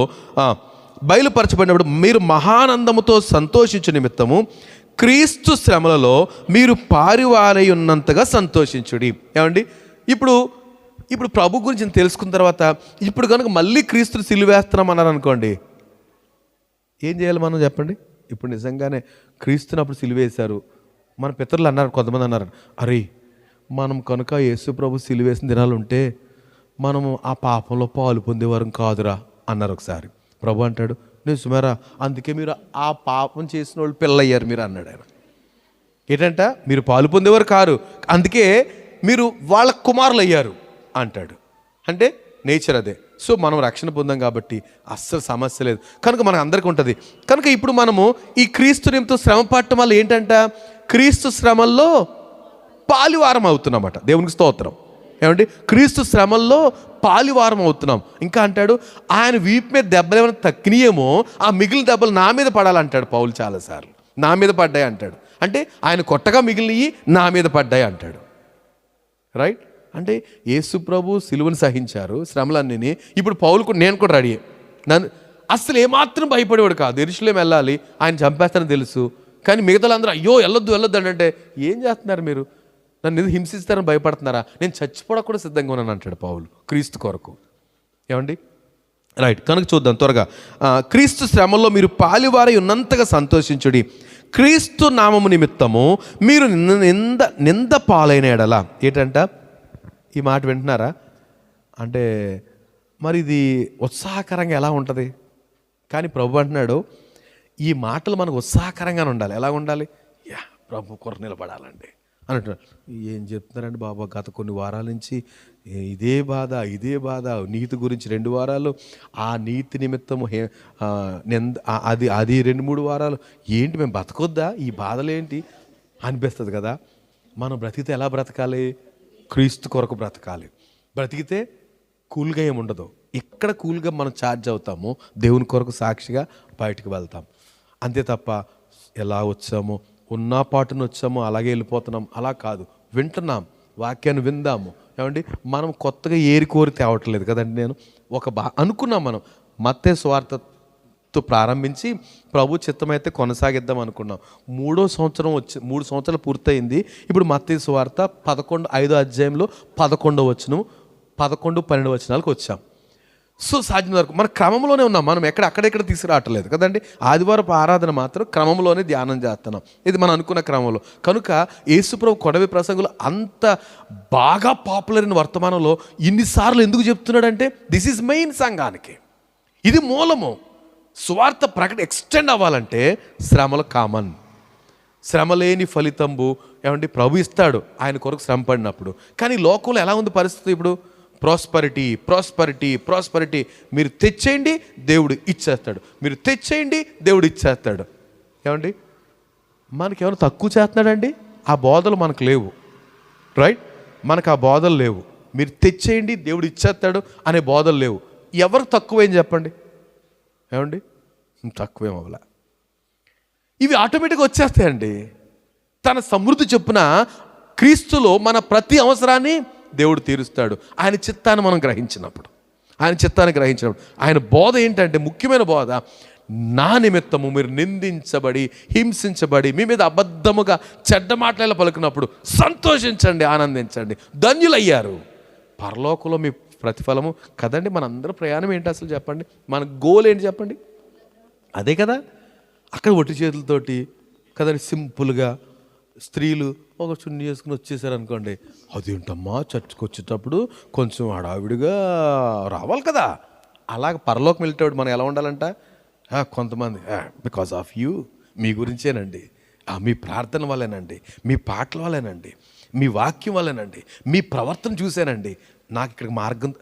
బయలుపరచబడినప్పుడు మీరు మహానందముతో సంతోషించు నిమిత్తము క్రీస్తు శ్రమలలో మీరు పారివారై ఉన్నంతగా సంతోషించుడి. ఏమండి ఇప్పుడు ప్రభు గురించి తెలుసుకున్న తర్వాత ఇప్పుడు కనుక మళ్ళీ క్రీస్తుని సిలువేస్తున్నాం అన్నారు అనుకోండి, ఏం చేయాలి మనం చెప్పండి? ఇప్పుడు నిజంగానే క్రీస్తుని అప్పుడు సిలువేశారు. మన పితరులు అన్నారు, కొంతమంది అన్నారు, అరే మనం కనుక యేసు ప్రభు సిలువేసిన దినాలు ఉంటే మనము ఆ పాపంలో పాలు పొందేవారం కాదురా అన్నారు ఒకసారి. ప్రభు అంటాడు, నేను సుమారా అందుకే మీరు ఆ పాపం చేసిన వాళ్ళు పిల్లయ్యారు మీరు అన్నాడు ఆయన. ఏంటంట? మీరు పాలు పొందేవారు కారు, అందుకే మీరు వాళ్ళ కుమారులు అయ్యారు అంటాడు. అంటే నేచర్ అదే. సో మనం రక్షణ పొందాం కాబట్టి అస్సలు సమస్య లేదు. కనుక మనకు అందరికీ ఉంటుంది. కనుక ఇప్పుడు మనము ఈ క్రీస్తు నిమిత్తం శ్రమ పడటం వల్ల ఏంటంట, క్రీస్తు శ్రమల్లో పాలివారం అవుతున్నామట. దేవునికి స్తోత్రం. ఏమంటే క్రీస్తు శ్రమల్లో పాలివారం అవుతున్నాం. ఇంకా అంటాడు, ఆయన వీపు మీద దెబ్బలు ఏమైనా తక్కినాయేమో ఆ మిగిలిన దెబ్బలు నా మీద పడాలంటాడు పౌలు చాలాసార్లు. నా మీద పడ్డాయి అంటాడు. అంటే ఆయన కొట్టగా మిగిలినవి నా మీద పడ్డాయి అంటాడు. రైట్. అంటే యేసు ప్రభు సిలువను సహించారు, శ్రమలన్నీ. ఇప్పుడు పౌలుకు నేను కూడా రెడీ. నన్ను అస్సలు ఏమాత్రం భయపడేవాడు కాదు. యెరూషలేము వెళ్ళాలి, ఆయన చంపేస్తారని తెలుసు. కానీ మిగతాలందరూ అయ్యో వెళ్ళొద్దు అంటే ఏం చేస్తున్నారు మీరు, నన్ను ఎందుకు హింసిస్తారని భయపడుతున్నారా? నేను చచ్చిపోవడానికి కూడా సిద్ధంగా ఉన్నాను అంటాడు పౌలు క్రీస్తు కొరకు. ఏమండి రైట్. కనుక చూద్దాం త్వరగా. క్రీస్తు శ్రమల్లో మీరు పాలివారై ఉన్నంతగా సంతోషించుడి. క్రీస్తు నామము నిమిత్తము మీరు నింద పాలైన ఎడల. ఏంటంట ఈ మాట వింటున్నారా? అంటే మరి ఇది ఉత్సాహకరంగా ఎలా ఉంటుంది? కానీ ప్రభు అంటున్నాడు, ఈ మాటలు మనకు ఉత్సాహకరంగానే ఉండాలి. ఎలా ఉండాలి? యా, ప్రభు కొరకు నిలబడాలండి అని అంటున్నాడు. ఏం చెప్తున్నారండి బాబా, గత కొన్ని వారాల నుంచి ఇదే బాధ, నీతి గురించి 2 వారాలు, ఆ నీతి నిమిత్తము అది 2-3 వారాలు, ఏంటి మేము బతకొద్దా, ఈ బాధలేంటి అనిపిస్తుంది కదా. మనం బ్రతికితే ఎలా బ్రతకాలి? క్రీస్తు కొరకు బ్రతకాలి. బ్రతికితే కూల్గా ఏముండదు. ఎక్కడ కూల్గా మనం ఛార్జ్ అవుతామో దేవుని కొరకు సాక్షిగా బయటకు వెళ్తాం. అంతే తప్ప ఎలా వచ్చామో, ఉన్న పాటును వచ్చామో అలాగే వెళ్ళిపోతున్నాం, అలా కాదు. వింటున్నాం, వాక్యాన్ని విందాము. ఏమండి, మనం కొత్తగా ఏరి కోరి తేవట్లేదు కదండి. నేను అనుకున్నాం, మనం మత్తయి సువార్తతో ప్రారంభించి ప్రభు చిత్తమైతే కొనసాగిద్దాం అనుకున్నాం. 3వ సంవత్సరం 3 సంవత్సరాలు పూర్తయింది. ఇప్పుడు మత్తయి సువార్త 5వ అధ్యాయంలో 11వ వచనం, 11, 12 వచనాలకు వచ్చాం. సో సాధ్యం వరకు మన క్రమంలోనే ఉన్నాం. మనం అక్కడెక్కడ తీసుకురావట్లేదు కదండి. ఆదివారపు ఆరాధన మాత్రం క్రమంలోనే ధ్యానం చేస్తున్నాం. ఇది మనం అనుకున్న క్రమంలో. కనుక యేసుప్రభు కొడవి ప్రసంగులు అంత బాగా పాపులర్ అయిన వర్తమానంలో ఇన్నిసార్లు ఎందుకు చెప్తున్నాడంటే, దిస్ ఈజ్ మెయిన్ సంఘానికి, ఇది మూలము. సువార్త ఎక్స్టెండ్ అవ్వాలంటే శ్రమలు కామన్. శ్రమ లేని ఫలితంబు ఏమండి ప్రభు ఇస్తాడు ఆయన కొరకు శ్రమ పడినప్పుడు. కానీ లోకంలో ఎలా ఉంది పరిస్థితి ఇప్పుడు? ప్రాస్పరిటీ. మీరు తెచ్చేయండి, దేవుడు ఇచ్చేస్తాడు. మీరు తెచ్చేయండి, దేవుడు ఇచ్చేస్తాడు. ఏమండి, మనకేమైనా తక్కువ చేస్తున్నాడండి? ఆ బోధలు మనకు లేవు, రైట్? మనకు ఆ బోధలు లేవు. మీరు తెచ్చేయండి, దేవుడు ఇచ్చేస్తాడు అనే బోధలు లేవు. ఎవరు తక్కువేం చెప్పండి? ఏమండి, తక్కువేం అవ్వలే. ఇవి ఆటోమేటిక్గా వచ్చేస్తాయండి. తన సమృద్ధి చొప్పున క్రీస్తులో మన ప్రతి అవసరాన్ని దేవుడు తీరుస్తాడు, ఆయన చిత్తాన్ని మనం గ్రహించినప్పుడు. ఆయన బోధ ఏంటంటే, ముఖ్యమైన బోధ, నా నిమిత్తము మీరు నిందించబడి, హింసించబడి, మీ మీద అబద్ధముగా చెడ్డ మాటలు పలుకున్నప్పుడు సంతోషించండి, ఆనందించండి, ధన్యులయ్యారు, పరలోకంలో మీ ప్రతిఫలము కదండి. మనందరూ ప్రయాణం ఏంటి అసలు చెప్పండి? మన గోల్ ఏంటి చెప్పండి? అదే కదా. అక్కడ ఒట్టి చేతులతోటి కదండి, సింపుల్గా స్త్రీలు ఒక చున్నీ చేసుకుని వచ్చేసారు అనుకోండి, అదేంటమ్మా చర్చ్కి వచ్చేటప్పుడు కొంచెం హడావిడిగా రావాలి కదా. అలాగ పరలోకం వెళ్ళేటప్పుడు మనం ఎలా ఉండాలంట? కొంతమంది బికాస్ ఆఫ్ యూ, మీ గురించేనండి, మీ ప్రార్థన వల్లేనండి, మీ పాటల వల్లేనండి, మీ వాక్యం వల్లేనండి, మీ ప్రవర్తన చూశానండి, నాకు ఇక్కడికి మార్గం,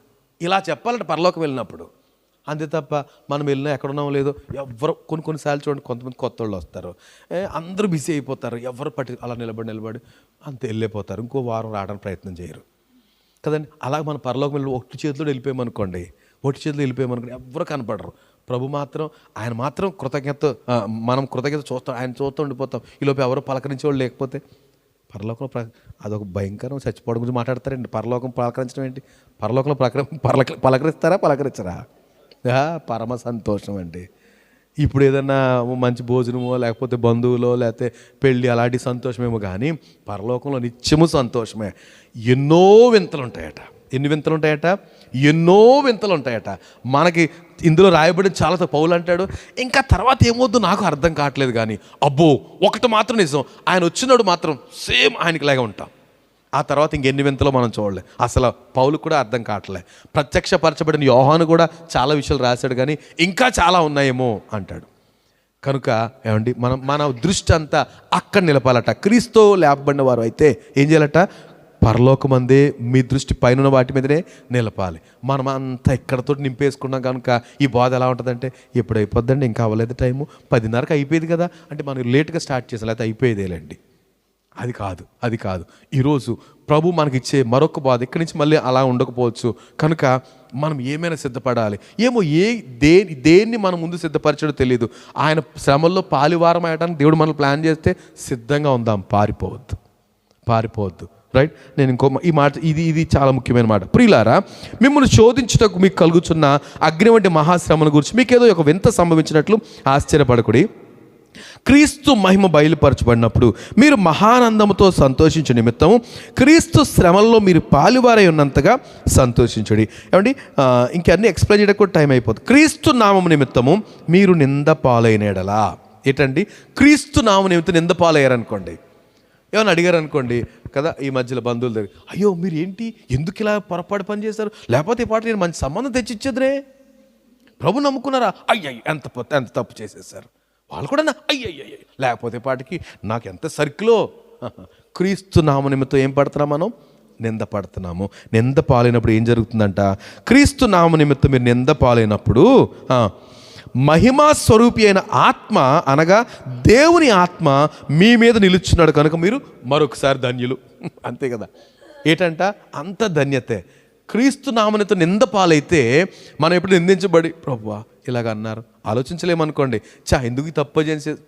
ఇలా చెప్పాలంటే పరలోకం వెళ్ళినప్పుడు. అంతే తప్ప మనం వెళ్ళినా ఎక్కడున్నామో లేదో ఎవరు కొన్నిసార్లు చూడండి, కొంతమంది కొత్త వాళ్ళు వస్తారు, అందరూ బిజీ అయిపోతారు, ఎవరు అలా నిలబడి అంతే వెళ్ళిపోతారు, ఇంకో వారం రావడానికి ప్రయత్నం చేయరు కదండి. అలాగే మన పరలోకం వెళ్ళి ఒట్టి చేతిలో వెళ్ళిపోయామనుకోండి, ఎవరు కనపడరు. ప్రభు మాత్రం, ఆయన మాత్రం మనం కృతజ్ఞత చూస్తాం, ఆయన చూస్తూ ఉండిపోతాం. ఈలోపు ఎవరు పలకరించే వాళ్ళు లేకపోతే పరలోకంలో అదొక భయంకరం. చచ్చిపోవడం గురించి మాట్లాడతారండి. పరలోకం పలకరించడం ఏంటి? పరలోకంలో పలకరించరా? పరమ సంతోషం అండి. ఇప్పుడు ఏదన్నా మంచి భోజనమో లేకపోతే బంధువులో లేకపోతే పెళ్ళి అలాంటి సంతోషమేమో, కానీ పరలోకంలో నిత్యము సంతోషమే. ఎన్నో వింతలు ఉంటాయట. ఎన్ని వింతలు ఉంటాయట? ఎన్నో వింతలు ఉంటాయట. మనకి ఇందులో రాయబడిన చాలా పౌలు అంటాడు, ఇంకా తర్వాత ఏమొద్దు నాకు అర్థం కావట్లేదు, కానీ అబ్బో ఒకటి మాత్రం నిజం, ఆయన వచ్చినాడు మాత్రం సేమ్ ఆయనకి లాగా ఉంటాం. ఆ తర్వాత ఇంకెన్ని వింతలో మనం చూడలే. అసలు పౌలు కూడా అర్థం కావట్లే. ప్రత్యక్షపరచబడిన యోహాను కూడా చాలా విషయాలు రాశాడు, కానీ ఇంకా చాలా ఉన్నాయేమో అంటాడు. కనుక ఏమండి, మన దృష్టి అంతా అక్కడ నిలపాలట. క్రీస్తు లేపబడిన వారు అయితే ఏం చేయాలట? పరలోకమందే మీ దృష్టి పైన వాటి మీదనే నిలపాలి. మనం అంతా ఇక్కడతో నింపేసుకున్నాం కనుక ఈ బాధ ఎలా ఉంటుందంటే, ఎప్పుడు అయిపోద్దండి, ఇంకా అవ్వలేదు, టైము 10:30కి అయిపోయేది కదా అంటే మనం లేట్గా స్టార్ట్ చేసాం, లేకపోతే అయిపోయేదేలేండి. అది కాదు. ఈరోజు ప్రభు మనకిచ్చే మరొక బాధ ఇక్కడి నుంచి మళ్ళీ అలా ఉండకపోవచ్చు. కనుక మనం ఏమైనా సిద్ధపడాలి. ఏమో దేన్ని మనం ముందు సిద్ధపరచడో తెలియదు. ఆయన శ్రమల్లో పాలివారం అయ్యడానికి దేవుడు మనం ప్లాన్ చేస్తే సిద్ధంగా ఉందాం, పారిపోవద్దు. రైట్? నేను ఈ మాట, ఇది చాలా ముఖ్యమైన మాట. ప్రియులారా, మిమ్మల్ని శోధించుటకు మీకు కలుగుతున్న అగ్ని వంటి మహాశ్రమను గురించి మీకేదో ఒక వింత సంభవించినట్లు ఆశ్చర్యపడకుడి. క్రీస్తు మహిమ బయలుపరచబడినప్పుడు మీరు మహానందముతో సంతోషించే నిమిత్తము క్రీస్తు శ్రమల్లో మీరు పాలువారై ఉన్నంతగా సంతోషించండి. ఏమండి, ఇంకన్నీ ఎక్స్ప్లెయిన్ చేయడానికి కూడా టైం అయిపోతుంది. క్రీస్తు నామము నిమిత్తము మీరు నింద పాలైన ఎడలా, ఏంటండి? క్రీస్తు నామము నిమిత్తం నింద పాలయ్యారనుకోండి, ఏమైనా అడిగారు అనుకోండి కదా, ఈ మధ్యలో బంధువుల దగ్గర, అయ్యో మీరు ఏంటి ఎందుకు ఇలా పొరపాటు పని చేశారు, లేకపోతే ఈ పాట నేను మంచి సంబంధం తెచ్చిచ్చేదిరే, ప్రభు నమ్ముకున్నారా, అయ్యయ్య ఎంత తప్పు చేసేసారు. వాళ్ళు కూడా అయ్యయ్య, లేకపోతే పాటికి నాకు ఎంత సర్కిలో. క్రీస్తు నామ నిమిత్తం ఏం పడుతున్నాం మనం? నింద పడుతున్నాము. నింద పాలైనప్పుడు ఏం జరుగుతుందంట? క్రీస్తు నామ నిమిత్తం మీరు నింద పాలైనప్పుడు మహిమా స్వరూపి అయిన ఆత్మ అనగా దేవుని ఆత్మ మీ మీద నిలుచున్నాడు కనుక మీరు మరొకసారి ధన్యులు. అంతే కదా. ఏంటంట? అంత ధన్యతే. క్రీస్తు నామనితో నింద పాలైతే మనం ఎప్పుడు నిందించబడి ప్రభువా ఇలాగ అన్నారు ఆలోచించలేమనుకోండి, ఎందుకు తప్పు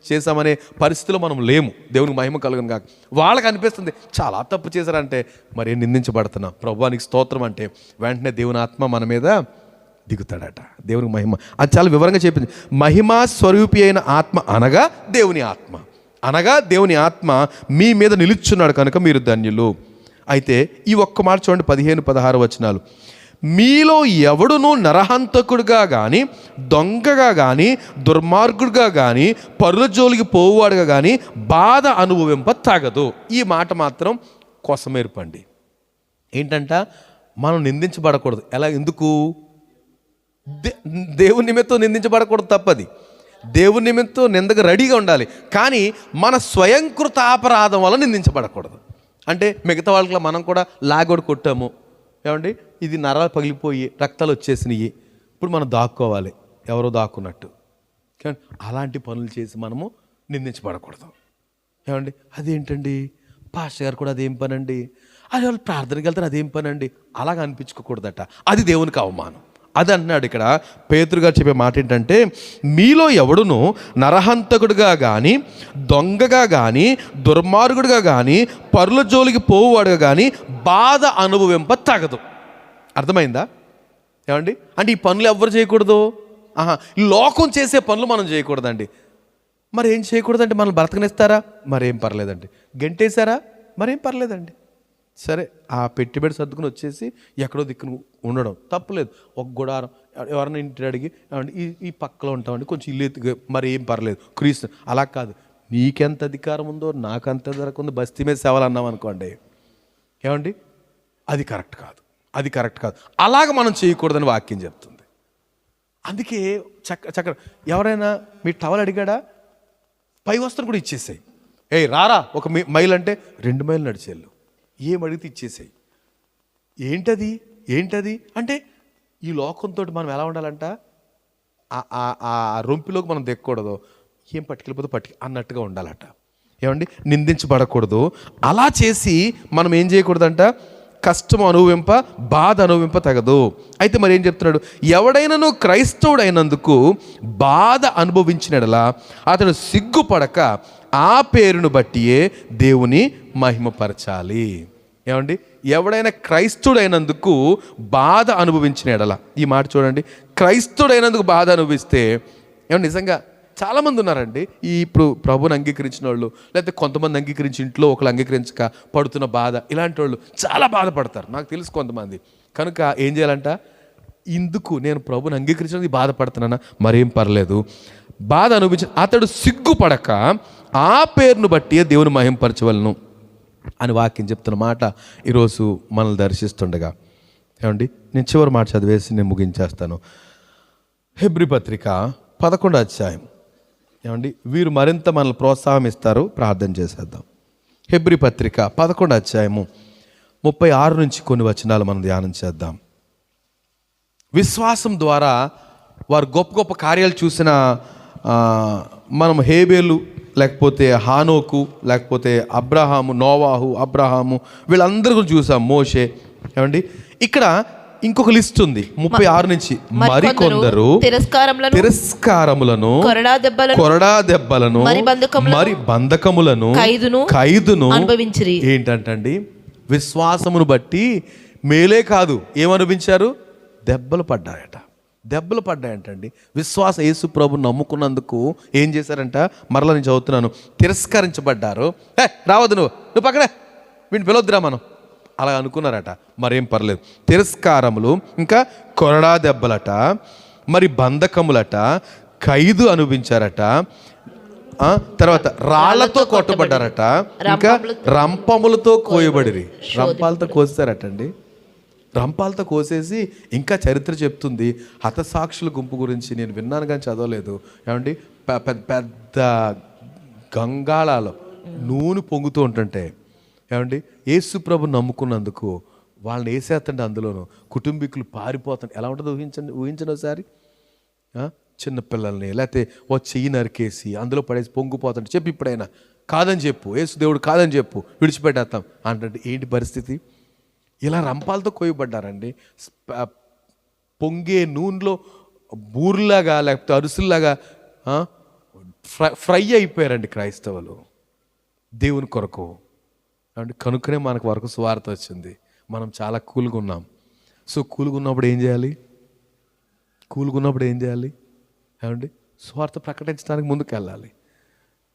చేశామనే పరిస్థితిలో మనం లేము. దేవునికి మహిమ కలుగును కాక. వాళ్ళకి అనిపిస్తుంది చాలా తప్పు చేశారంటే మరి నిందించబడుతున్నాం, ప్రభువానికి స్తోత్రం అంటే వెంటనే దేవుని ఆత్మ మన మీద దిగుతాడట. దేవునికి మహిమ. అది చాలా వివరంగా చెప్పింది. మహిమా స్వరూపి అయిన ఆత్మ అనగా దేవుని ఆత్మ, అనగా దేవుని ఆత్మ మీ మీద నిలుచున్నాడు కనుక మీరు ధన్యులు. అయితే ఈ ఒక్క మాట చూడండి, 15-16 వచనాలు. మీలో ఎవడునూ నరహంతకుడుగా కానీ, దొంగగా కానీ, దుర్మార్గుడుగా కానీ, పరుల జోలికి పోవువాడుగా కానీ బాధ అనుభవింప తగదు. ఈ మాట మాత్రం కొసమేర్పండి. ఏంటంట? మనం నిందించబడకూడదు. ఎలా? ఎందుకు? దేవుని నిమిత్తం నిందించబడకూడదు, తప్పది. దేవుని నిమిత్తం నిందగా రెడీగా ఉండాలి. కానీ మన స్వయంకృత అపరాధం వల్ల నిందించబడకూడదు. అంటే మిగతా వాళ్ళకి మనం కూడా లాగొడు కొట్టాము, ఏమండి ఇది నరాలు పగిలిపోయి రక్తాలు వచ్చేసినాయి, ఇప్పుడు మనం దాక్కోవాలి ఎవరో దాక్కున్నట్టు. అలాంటి పనులు చేసి మనము నిందించబడకూడదు. ఏమండి అదేంటండి పాస్టర్ గారు కూడా అదేం పనండి, అది వాళ్ళు ప్రార్థనకి వెళ్తారు అదేం పనండి, అలాగ అనిపించుకోకూడదట. అది దేవునికి అవమానం. అది అంటున్నాడు ఇక్కడ పేతురు గారు చెప్పే మాట ఏంటంటే, మీలో ఎవడును నరహంతకుడుగా కానీ, దొంగగా కానీ, దుర్మార్గుడుగా కానీ, పరుల జోలికి పోవువాడుగా కానీ బాధ అనుభవింప తగదు. అర్థమైందా? ఏమండి అంటే ఈ పనులు ఎవరు చేయకూడదు? లోకం చేసే పనులు మనం చేయకూడదండి. మరి ఏం చేయకూడదండి? మనం బ్రతకనిస్తారా? మరేం పర్లేదండి. గంటేశారా? మరేం పర్లేదండి. సరే ఆ పెట్టుబడి సర్దుకుని వచ్చేసి ఎక్కడో దిక్కును ఉండడం తప్పులేదు. ఒక గుడారం ఎవరైనా ఇంటి అడిగి ఈ పక్కలో ఉంటామండి, కొంచెం ఇల్లు మరి ఏం పర్లేదు. క్రీస్తు అలా కాదు. నీకెంత అధికారం ఉందో నాకంత అధికారం ఉందో బస్తీ మీద సేవలు అన్నాం అనుకోండి, ఏమండి అది కరెక్ట్ కాదు, అది కరెక్ట్ కాదు. అలాగ మనం చేయకూడదని వాక్యం చెప్తుంది. అందుకే చక్కర ఎవరైనా మీ టవల్ అడిగాడా, పై వస్త్రం కూడా ఇచ్చేసాయి. రారా 1 మైల్ అంటే 2 మైళ్ళు నడిచేళ్ళు, ఏం అడిగితే ఇచ్చేసాయి. ఏంటది అంటే ఈ లోకంతో మనం ఎలా ఉండాలంట, ఆ రొంపిలోకి మనం దిక్కకూడదు, ఏం పట్టుకెళ్ళిపోతే అన్నట్టుగా ఉండాలట. ఏమండి నిందించబడకూడదు. అలా చేసి మనం ఏం చేయకూడదంట, కష్టం అనుభవింప బాధ అనుభవింప తగదు. అయితే మరి ఏం చెప్తున్నాడు? ఎవడైనాను క్రైస్తవుడైనందుకు బాధ అనుభవించినడలా అతడు సిగ్గుపడక ఆ పేరును బట్టియే దేవుని మహిమపరచాలి. ఏమండి ఎవడైనా క్రైస్తవుడైనందుకు బాధ అనుభవించిన ఎడల, ఈ మాట చూడండి, క్రైస్తవుడైనందుకు బాధ అనుభవిస్తే ఏమన్నా నిజంగా చాలామంది ఉన్నారండి ఇప్పుడు ప్రభుని అంగీకరించిన వాళ్ళు, లేకపోతే కొంతమంది అంగీకరించి ఇంట్లో ఒకళ్ళు అంగీకరించక పడుతున్న బాధ, ఇలాంటి వాళ్ళు చాలా బాధపడతారు, నాకు తెలుసు కొంతమంది. కనుక ఏం చేయాలంట, ఇందుకు నేను ప్రభుని అంగీకరించినది బాధపడుతున్నానా, మరేం పర్లేదు, బాధ అనుభవించిన అతడు సిగ్గుపడక ఆ పేరును బట్టి దేవుని మహింపరచవలను అని వాక్యం చెప్తున్న మాట ఈరోజు మనల్ని దర్శిస్తుండగా. ఏమండి నేను చివరి మాట చదివేసి నేను ముగించేస్తాను. హెబ్రీ పత్రిక 11వ అధ్యాయం. ఏమండి వీరు మరింత మనల్ని ప్రోత్సాహం ఇస్తారు, ప్రార్థన చేసేద్దాం. హెబ్రీ పత్రిక 11వ అధ్యాయము 36 నుంచి కొన్ని వచనాలు మనం ధ్యానం చేద్దాం. విశ్వాసం ద్వారా వారు గొప్ప గొప్ప కార్యాలు చూసిన మనం హేబేలు, లేకపోతే హానోకు, లేకపోతే అబ్రహాము, నోవాహు, అబ్రహాము, వీళ్ళందరూ కూడా చూసాం, మోషే. ఏమండి ఇక్కడ ఇంకొక లిస్ట్ ఉంది 36 నుంచి. మరికొందరు తిరస్కారములను, కొరడా దెబ్బలను, మరి బంధకములను, ఖైదును అనుభవించిరి. ఏంటంటండి విశ్వాసమును బట్టి మేలే కాదు ఏమనుభవించారు, దెబ్బలు పడ్డాయంటండి. విశ్వాస యేసు ప్రభు నమ్ముకున్నందుకు ఏం చేశారంట, మరలా నేను చదువుతున్నాను, తిరస్కరించబడ్డారు. రావద్దు నువ్వు పక్కనే వీడిని పిలవద్దురా మనం అలా అనుకున్నారట. మరేం పర్లేదు. తిరస్కారములు, ఇంకా కొరడా దెబ్బలట, మరి బంధకములట, ఖైదు అనుభవించారట, తర్వాత రాళ్లతో కొట్టబడ్డారట, ఇంకా రంపములతో కోయబడిరి. రంపాలతో కోసారటండి. రంపాలతో కోసేసి ఇంకా చరిత్ర చెప్తుంది హతసాక్షుల గుంపు గురించి. నేను విన్నాను కానీ చదవలేదు. ఏమండి, పెద్ద గంగాళాలో నూనె పొంగుతూ ఉంటుంటే ఏమండి యేసు ప్రభు నమ్ముకున్నందుకు వాళ్ళని వేసేస్తుంటే అందులోనూ కుటుంబీకులు పారిపోతుంటే ఎలా ఉంటుందో ఊహించండి ఒకసారి. చిన్నపిల్లల్ని లేకపోతే ఓ చెయ్యి నరికేసి అందులో పడేసి పొంగిపోతుంటే చెప్పి ఇప్పుడైనా కాదని చెప్పు, యేసు దేవుడు కాదని చెప్పు, విడిచిపెట్టేస్తాం అంటే ఏంటి పరిస్థితి? ఇలా రంపాలతో కోయబడ్డారండి. పొంగే నూనెలో బూర్లాగా లేకపోతే అరుసుల్లాగా ఫ్రై అయిపోయారండి క్రైస్తవులు దేవుని కొరకు. అంటే కనుకనే మనకు వరకు సువార్త వచ్చింది. మనం చాలా కూల్గా ఉన్నాం. సో కూల్గా ఉన్నప్పుడు ఏం చేయాలి? ఏమండి, సువార్త ప్రకటించడానికి ముందుకు వెళ్ళాలి.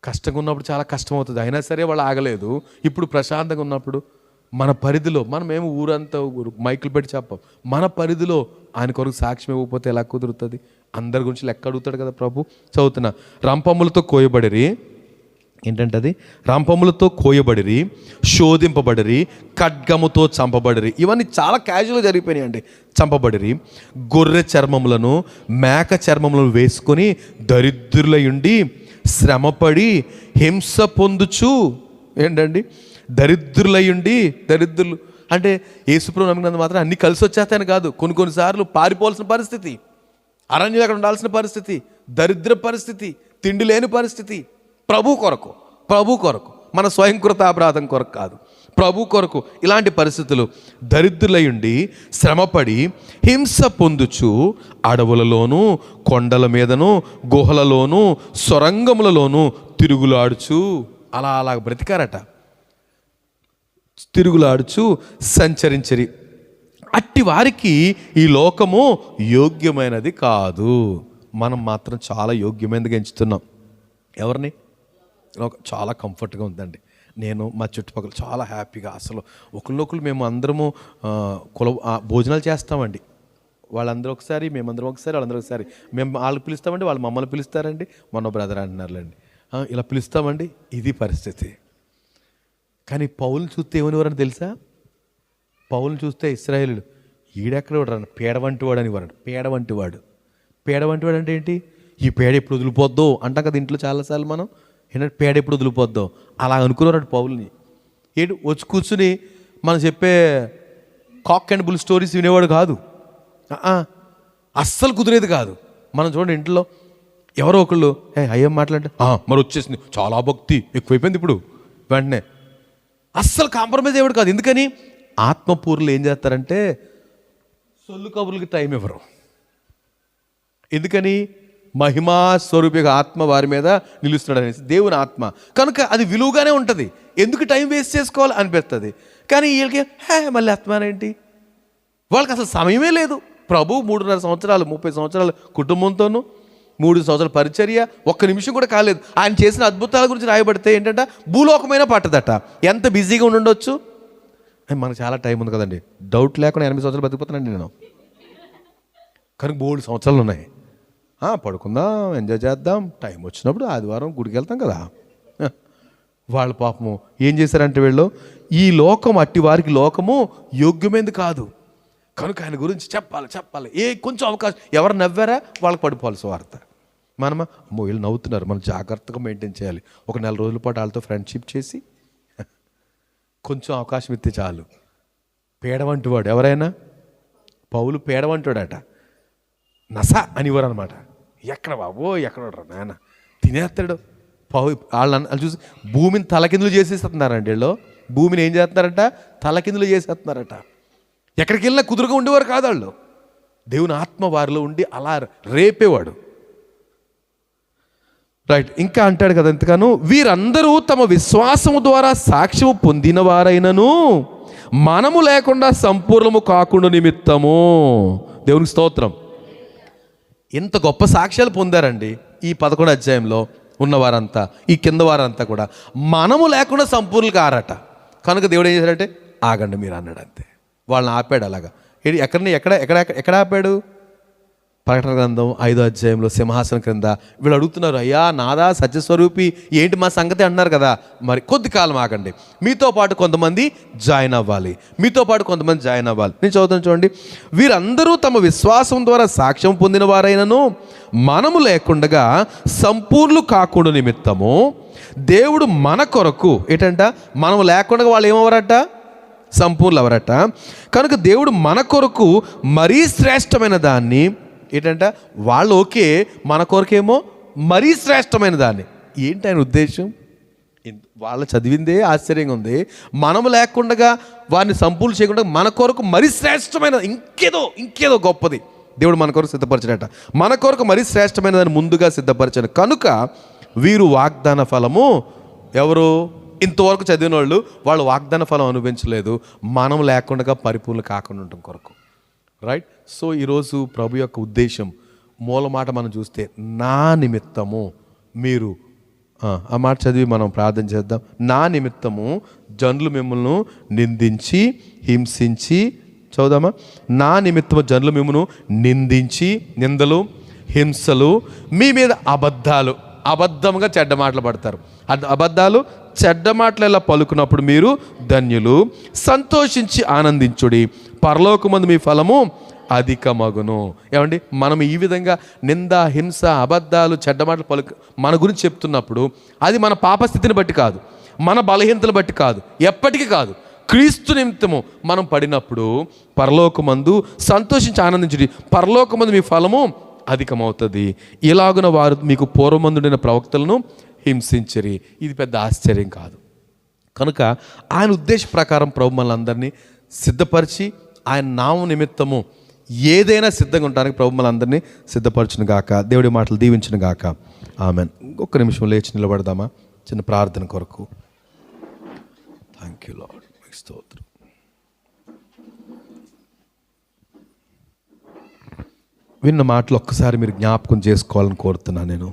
కష్టంగా ఉన్నప్పుడు చాలా కష్టం అవుతుంది, అయినా సరే వాళ్ళు ఆగలేదు. ఇప్పుడు ప్రశాంతంగా ఉన్నప్పుడు మన పరిధిలో, మనమేమో ఊరంతా మైకులు పెట్టి చెప్పాం, మన పరిధిలో ఆయన కొరకు సాక్ష్యం ఇవ్వకపోతే ఎలా కుదురుతుంది? అందరి గురించి లెక్క అడుగుతాడు కదా ప్రభు. చదువుతున్నా, రంపములతో కోయబడిరి. ఏంటంటే అది రంపములతో కోయబడిరి, శోధింపబడిరి, ఖడ్గముతో చంపబడిరి. ఇవన్నీ చాలా క్యాజువల్గా జరిగిపోయినాయి అండి. చంపబడిరి, గొర్రె చర్మములను మేక చర్మములను వేసుకొని దరిద్రులయుండి శ్రమపడి హింస పొందుచు. ఏంటండి, దరిద్రులయుండి, దరిద్రులు అంటే యేసుప్రభు నమ్మినందుకు మాత్రం అన్నీ కలిసి వచ్చేస్తాయని కాదు. కొన్నిసార్లు పారిపోవాల్సిన పరిస్థితి, అరణ్యం అక్కడ ఉండాల్సిన పరిస్థితి, దరిద్ర పరిస్థితి, తిండి లేని పరిస్థితి. ప్రభు కొరకు మన స్వయంకృత అపరాధం కొరకు కాదు, ప్రభు కొరకు ఇలాంటి పరిస్థితులు. దరిద్రులయుండి శ్రమపడి హింస పొందుచు అడవులలోనూ కొండల మీదను గుహలలోనూ సొరంగములలోనూ తిరుగులాడుచు అలా బ్రతికారట. తిరుగులాడుచు సంచరించరి. అట్టి వారికి ఈ లోకము యోగ్యమైనది కాదు. మనం మాత్రం చాలా యోగ్యమైనదిగా ఎంచుతున్నాం. ఎవరిని? చాలా కంఫర్ట్గా ఉందండి. నేను మా చుట్టుపక్కల చాలా హ్యాపీగా, అసలు ఒకళ్ళొకళ్ళు మేము అందరము భోజనాలు చేస్తామండి. వాళ్ళందరూ ఒకసారి, మేమందరం ఒకసారి, వాళ్ళందరూ ఒకసారి. మేము వాళ్ళు పిలుస్తామండి, వాళ్ళు మమ్మల్ని పిలుస్తారండి. మొన్న బ్రదర్ అంటున్నారులేండి, ఇలా పిలుస్తామండి. ఇది పరిస్థితి. కానీ పౌలుని చూస్తే ఏమనివారని తెలుసా? పౌలుని చూస్తే ఇశ్రాయేలుడు ఈడెక్కడ వాడు పేడవంటి వాడు అని వాడు. పేడవంటి వాడు అంటే ఏంటి? ఈ పేడ ఎప్పుడు వదిలిపోద్దో అంటాం కదా ఇంట్లో చాలాసార్లు మనం. ఏంటంటే పేడ ఎప్పుడు వదిలిపోద్దో అలా అనుకున్నాడు పౌలుని. ఏంటి వచ్చి కూర్చుని మనం చెప్పే కాక్ అండ్ బుల్ స్టోరీస్ వినేవాడు కాదు. అస్సలు కుదిరేది కాదు. మనం చూడండి ఇంట్లో ఎవరో ఒకళ్ళు అయ్యేం మాట్లాడితే మరి వచ్చేసింది, చాలా భక్తి ఎక్కువైపోయింది ఇప్పుడు, వెంటనే అస్సలు కాంప్రమైజ్ అయ్యేవాడు కాదు. ఎందుకని? ఆత్మపూర్లు ఏం చేస్తారంటే సొల్లు కబుర్లకి టైం ఇవ్వరు. ఎందుకని? మహిమా స్వరూపిక ఆత్మ వారి మీద నిలుస్తున్నాడు అనేసి, దేవుని ఆత్మ కనుక అది విలువగానే ఉంటుంది. ఎందుకు టైం వేస్ట్ చేసుకోవాలి అనిపిస్తుంది. కానీ వీళ్ళకి మళ్ళీ ఆత్మ ఏంటి? వాళ్ళకి అసలు సమయమే లేదు. ప్రభు 3.5 సంవత్సరాలు 30 సంవత్సరాలు కుటుంబంతోనూ 3 సంవత్సరాల పరిచర్య, ఒక్క నిమిషం కూడా కాలేదు. ఆయన చేసిన అద్భుతాల గురించి రాయబడితే ఏంటంటే భూలోకమైనా పట్టదట. ఎంత బిజీగా ఉండొచ్చు. మనకు చాలా టైం ఉంది కదండి. డౌట్ లేకుండా 8 సంవత్సరాలు బతికిపోతానండి నేను. కనుక 3 సంవత్సరాలు ఉన్నాయి. పడుకుందాం, ఎంజాయ్ చేద్దాం, టైం వచ్చినప్పుడు ఆదివారం గుడికి వెళ్తాం కదా. వాళ్ళ పాపము ఏం చేశారంటే వీళ్ళు ఈ లోకం అట్టి వారికి లోకము యోగ్యమైంది కాదు. కనుక ఆయన గురించి చెప్పాలి. కొంచెం అవకాశం ఎవరు నవ్వారా వాళ్ళకి పడిపోవాలి సువార్త. మనమా వీళ్ళు నవ్వుతున్నారు, మనం జాగ్రత్తగా మెయింటైన్ చేయాలి. ఒక 4 రోజుల పాటు వాళ్ళతో ఫ్రెండ్షిప్ చేసి కొంచెం అవకాశం ఇస్తే చాలు. పేడవంటివాడు ఎవరైనా, పౌలు పేడవంటాడట. నస అనివారు అనమాట. ఎక్కడ బాబో ఎక్కడ నాయన తినేస్తాడు. వాళ్ళని చూసి భూమిని తలకిందులు చేసేస్తున్నారండి వీళ్ళు. భూమిని ఏం చేస్తున్నారంట? తలకిందులు చేసేస్తున్నారట. ఎక్కడికి వెళ్ళినా కుదురుగా ఉండేవారు కాదు వాళ్ళు. దేవుని ఆత్మ వారిలో ఉండి అలా రేపేవాడు. రైట్. ఇంకా అంటాడు కదా, ఎంతగానో వీరందరూ తమ విశ్వాసము ద్వారా సాక్ష్యము పొందిన వారైనను మనము లేకుండా సంపూర్ణము కాకుండా నిమిత్తము. దేవునికి స్తోత్రం. ఎంత గొప్ప సాక్ష్యాలు పొందారండి ఈ 11 అధ్యాయంలో ఉన్నవారంతా, ఈ కింద వారంతా కూడా. మనము లేకుండా సంపూర్ణులు కారట. కనుక దేవుడు ఏం చేశాడంటే ఆగండి మీరు అన్నాడు. అంతే. వాళ్ళని ఆపాడు అలాగా. ఎక్కడ ఆపాడు? ప్రకటన గ్రంథం 5వ అధ్యాయంలో సింహాసనం క్రింద వీళ్ళు అడుగుతున్నారు, అయ్యా నాదా సత్యస్వరూపి ఏంటి మా సంగతి అంటున్నారు కదా, మరి కొద్ది కాలం ఆగండి, మీతో పాటు కొంతమంది జాయిన్ అవ్వాలి, మీతో పాటు కొంతమంది జాయిన్ అవ్వాలి. నేను చదువుతాను చూడండి. వీరందరూ తమ విశ్వాసం ద్వారా సాక్ష్యం పొందిన వారైనను మనము లేకుండగా సంపూర్ణులు కాకుండా నిమిత్తము దేవుడు మన కొరకు ఏంటంట, మనం లేకుండా వాళ్ళు ఏమవరట, సంపూర్ణులు అవరట. కనుక దేవుడు మన కొరకు మరీ శ్రేష్టమైన దాన్ని ఏంటంట, వాళ్ళు ఓకే, మన కొరకేమో మరీ శ్రేష్టమైన దాన్ని. ఏంటి ఆయన ఉద్దేశం? వాళ్ళు చదివిందే ఆశ్చర్యంగా ఉంది. మనము లేకుండా వారిని సంపూర్ణ చేయకుండా మన కొరకు మరీ శ్రేష్టమైన ఇంకేదో గొప్పది దేవుడు మన కొరకు సిద్ధపరచాడట. మన కొరకు మరీ శ్రేష్టమైన దాన్ని ముందుగా సిద్ధపరిచాడు. కనుక వీరు వాగ్దాన ఫలము, ఎవరు ఇంతవరకు చదివిన వాళ్ళు వాగ్దాన ఫలం అనుభవించలేదు, మనం లేకుండా పరిపూర్ణ కాకుండా ఉండటం కొరకు. రైట్. సో ఈరోజు ప్రభు యొక్క ఉద్దేశం మూల మాట మనం చూస్తే, నా నిమిత్తము మీరు, ఆ మాట చదివి మనం ప్రార్థన చేద్దాం. నా నిమిత్తము జనులు మిమ్మల్ని నిందించి హింసించి, చదువుదామా, నా నిమిత్తము జనులు మిమ్మల్ని నిందించి, నిందలు హింసలు, మీ మీద అబద్ధంగా చెడ్డ మాటలు పడతారు. అబద్ధాలు చెడ్డ మాటలు ఎలా పలుకున్నప్పుడు మీరు ధన్యులు, సంతోషించి ఆనందించుడి, పరలోకమందు మీ ఫలము అధికమగును. ఏమండి, మనం ఈ విధంగా నింద హింస అబద్ధాలు చెడ్డ మాటలు మన గురించి చెప్తున్నప్పుడు అది మన పాపస్థితిని బట్టి కాదు, మన బలహీనతలు బట్టి కాదు, ఎప్పటికీ కాదు, క్రీస్తు నిమిత్తము మనం పడినప్పుడు పరలోకమందు సంతోషించి ఆనందించుడి, పరలోకమందు మీ ఫలము అధికమవుతుంది. ఇలాగున వారు మీకు పూర్వమందుడైన ప్రవక్తలను హింసించరి. ఇది పెద్ద ఆశ్చర్యం కాదు. కనుక ఆయన ఉద్దేశ ప్రకారం ప్రభు మనందరినీ సిద్ధపరిచి ఆయన నామ నిమిత్తము ఏదైనా సిద్ధంగా ఉండడానికి ప్రభు మనందరినీ సిద్ధపరచును గాక. దేవుడి మాటలు దీవించును గాక. ఆమెన్. ఒక్క నిమిషం లేచి నిలబడదామా చిన్న ప్రార్థన కొరకు. Thank you lord. స్తోత్రం. విన్న మాటలు ఒక్కసారి మీరు జ్ఞాపకం చేసుకోవాలని కోరుతున్నాను నేను.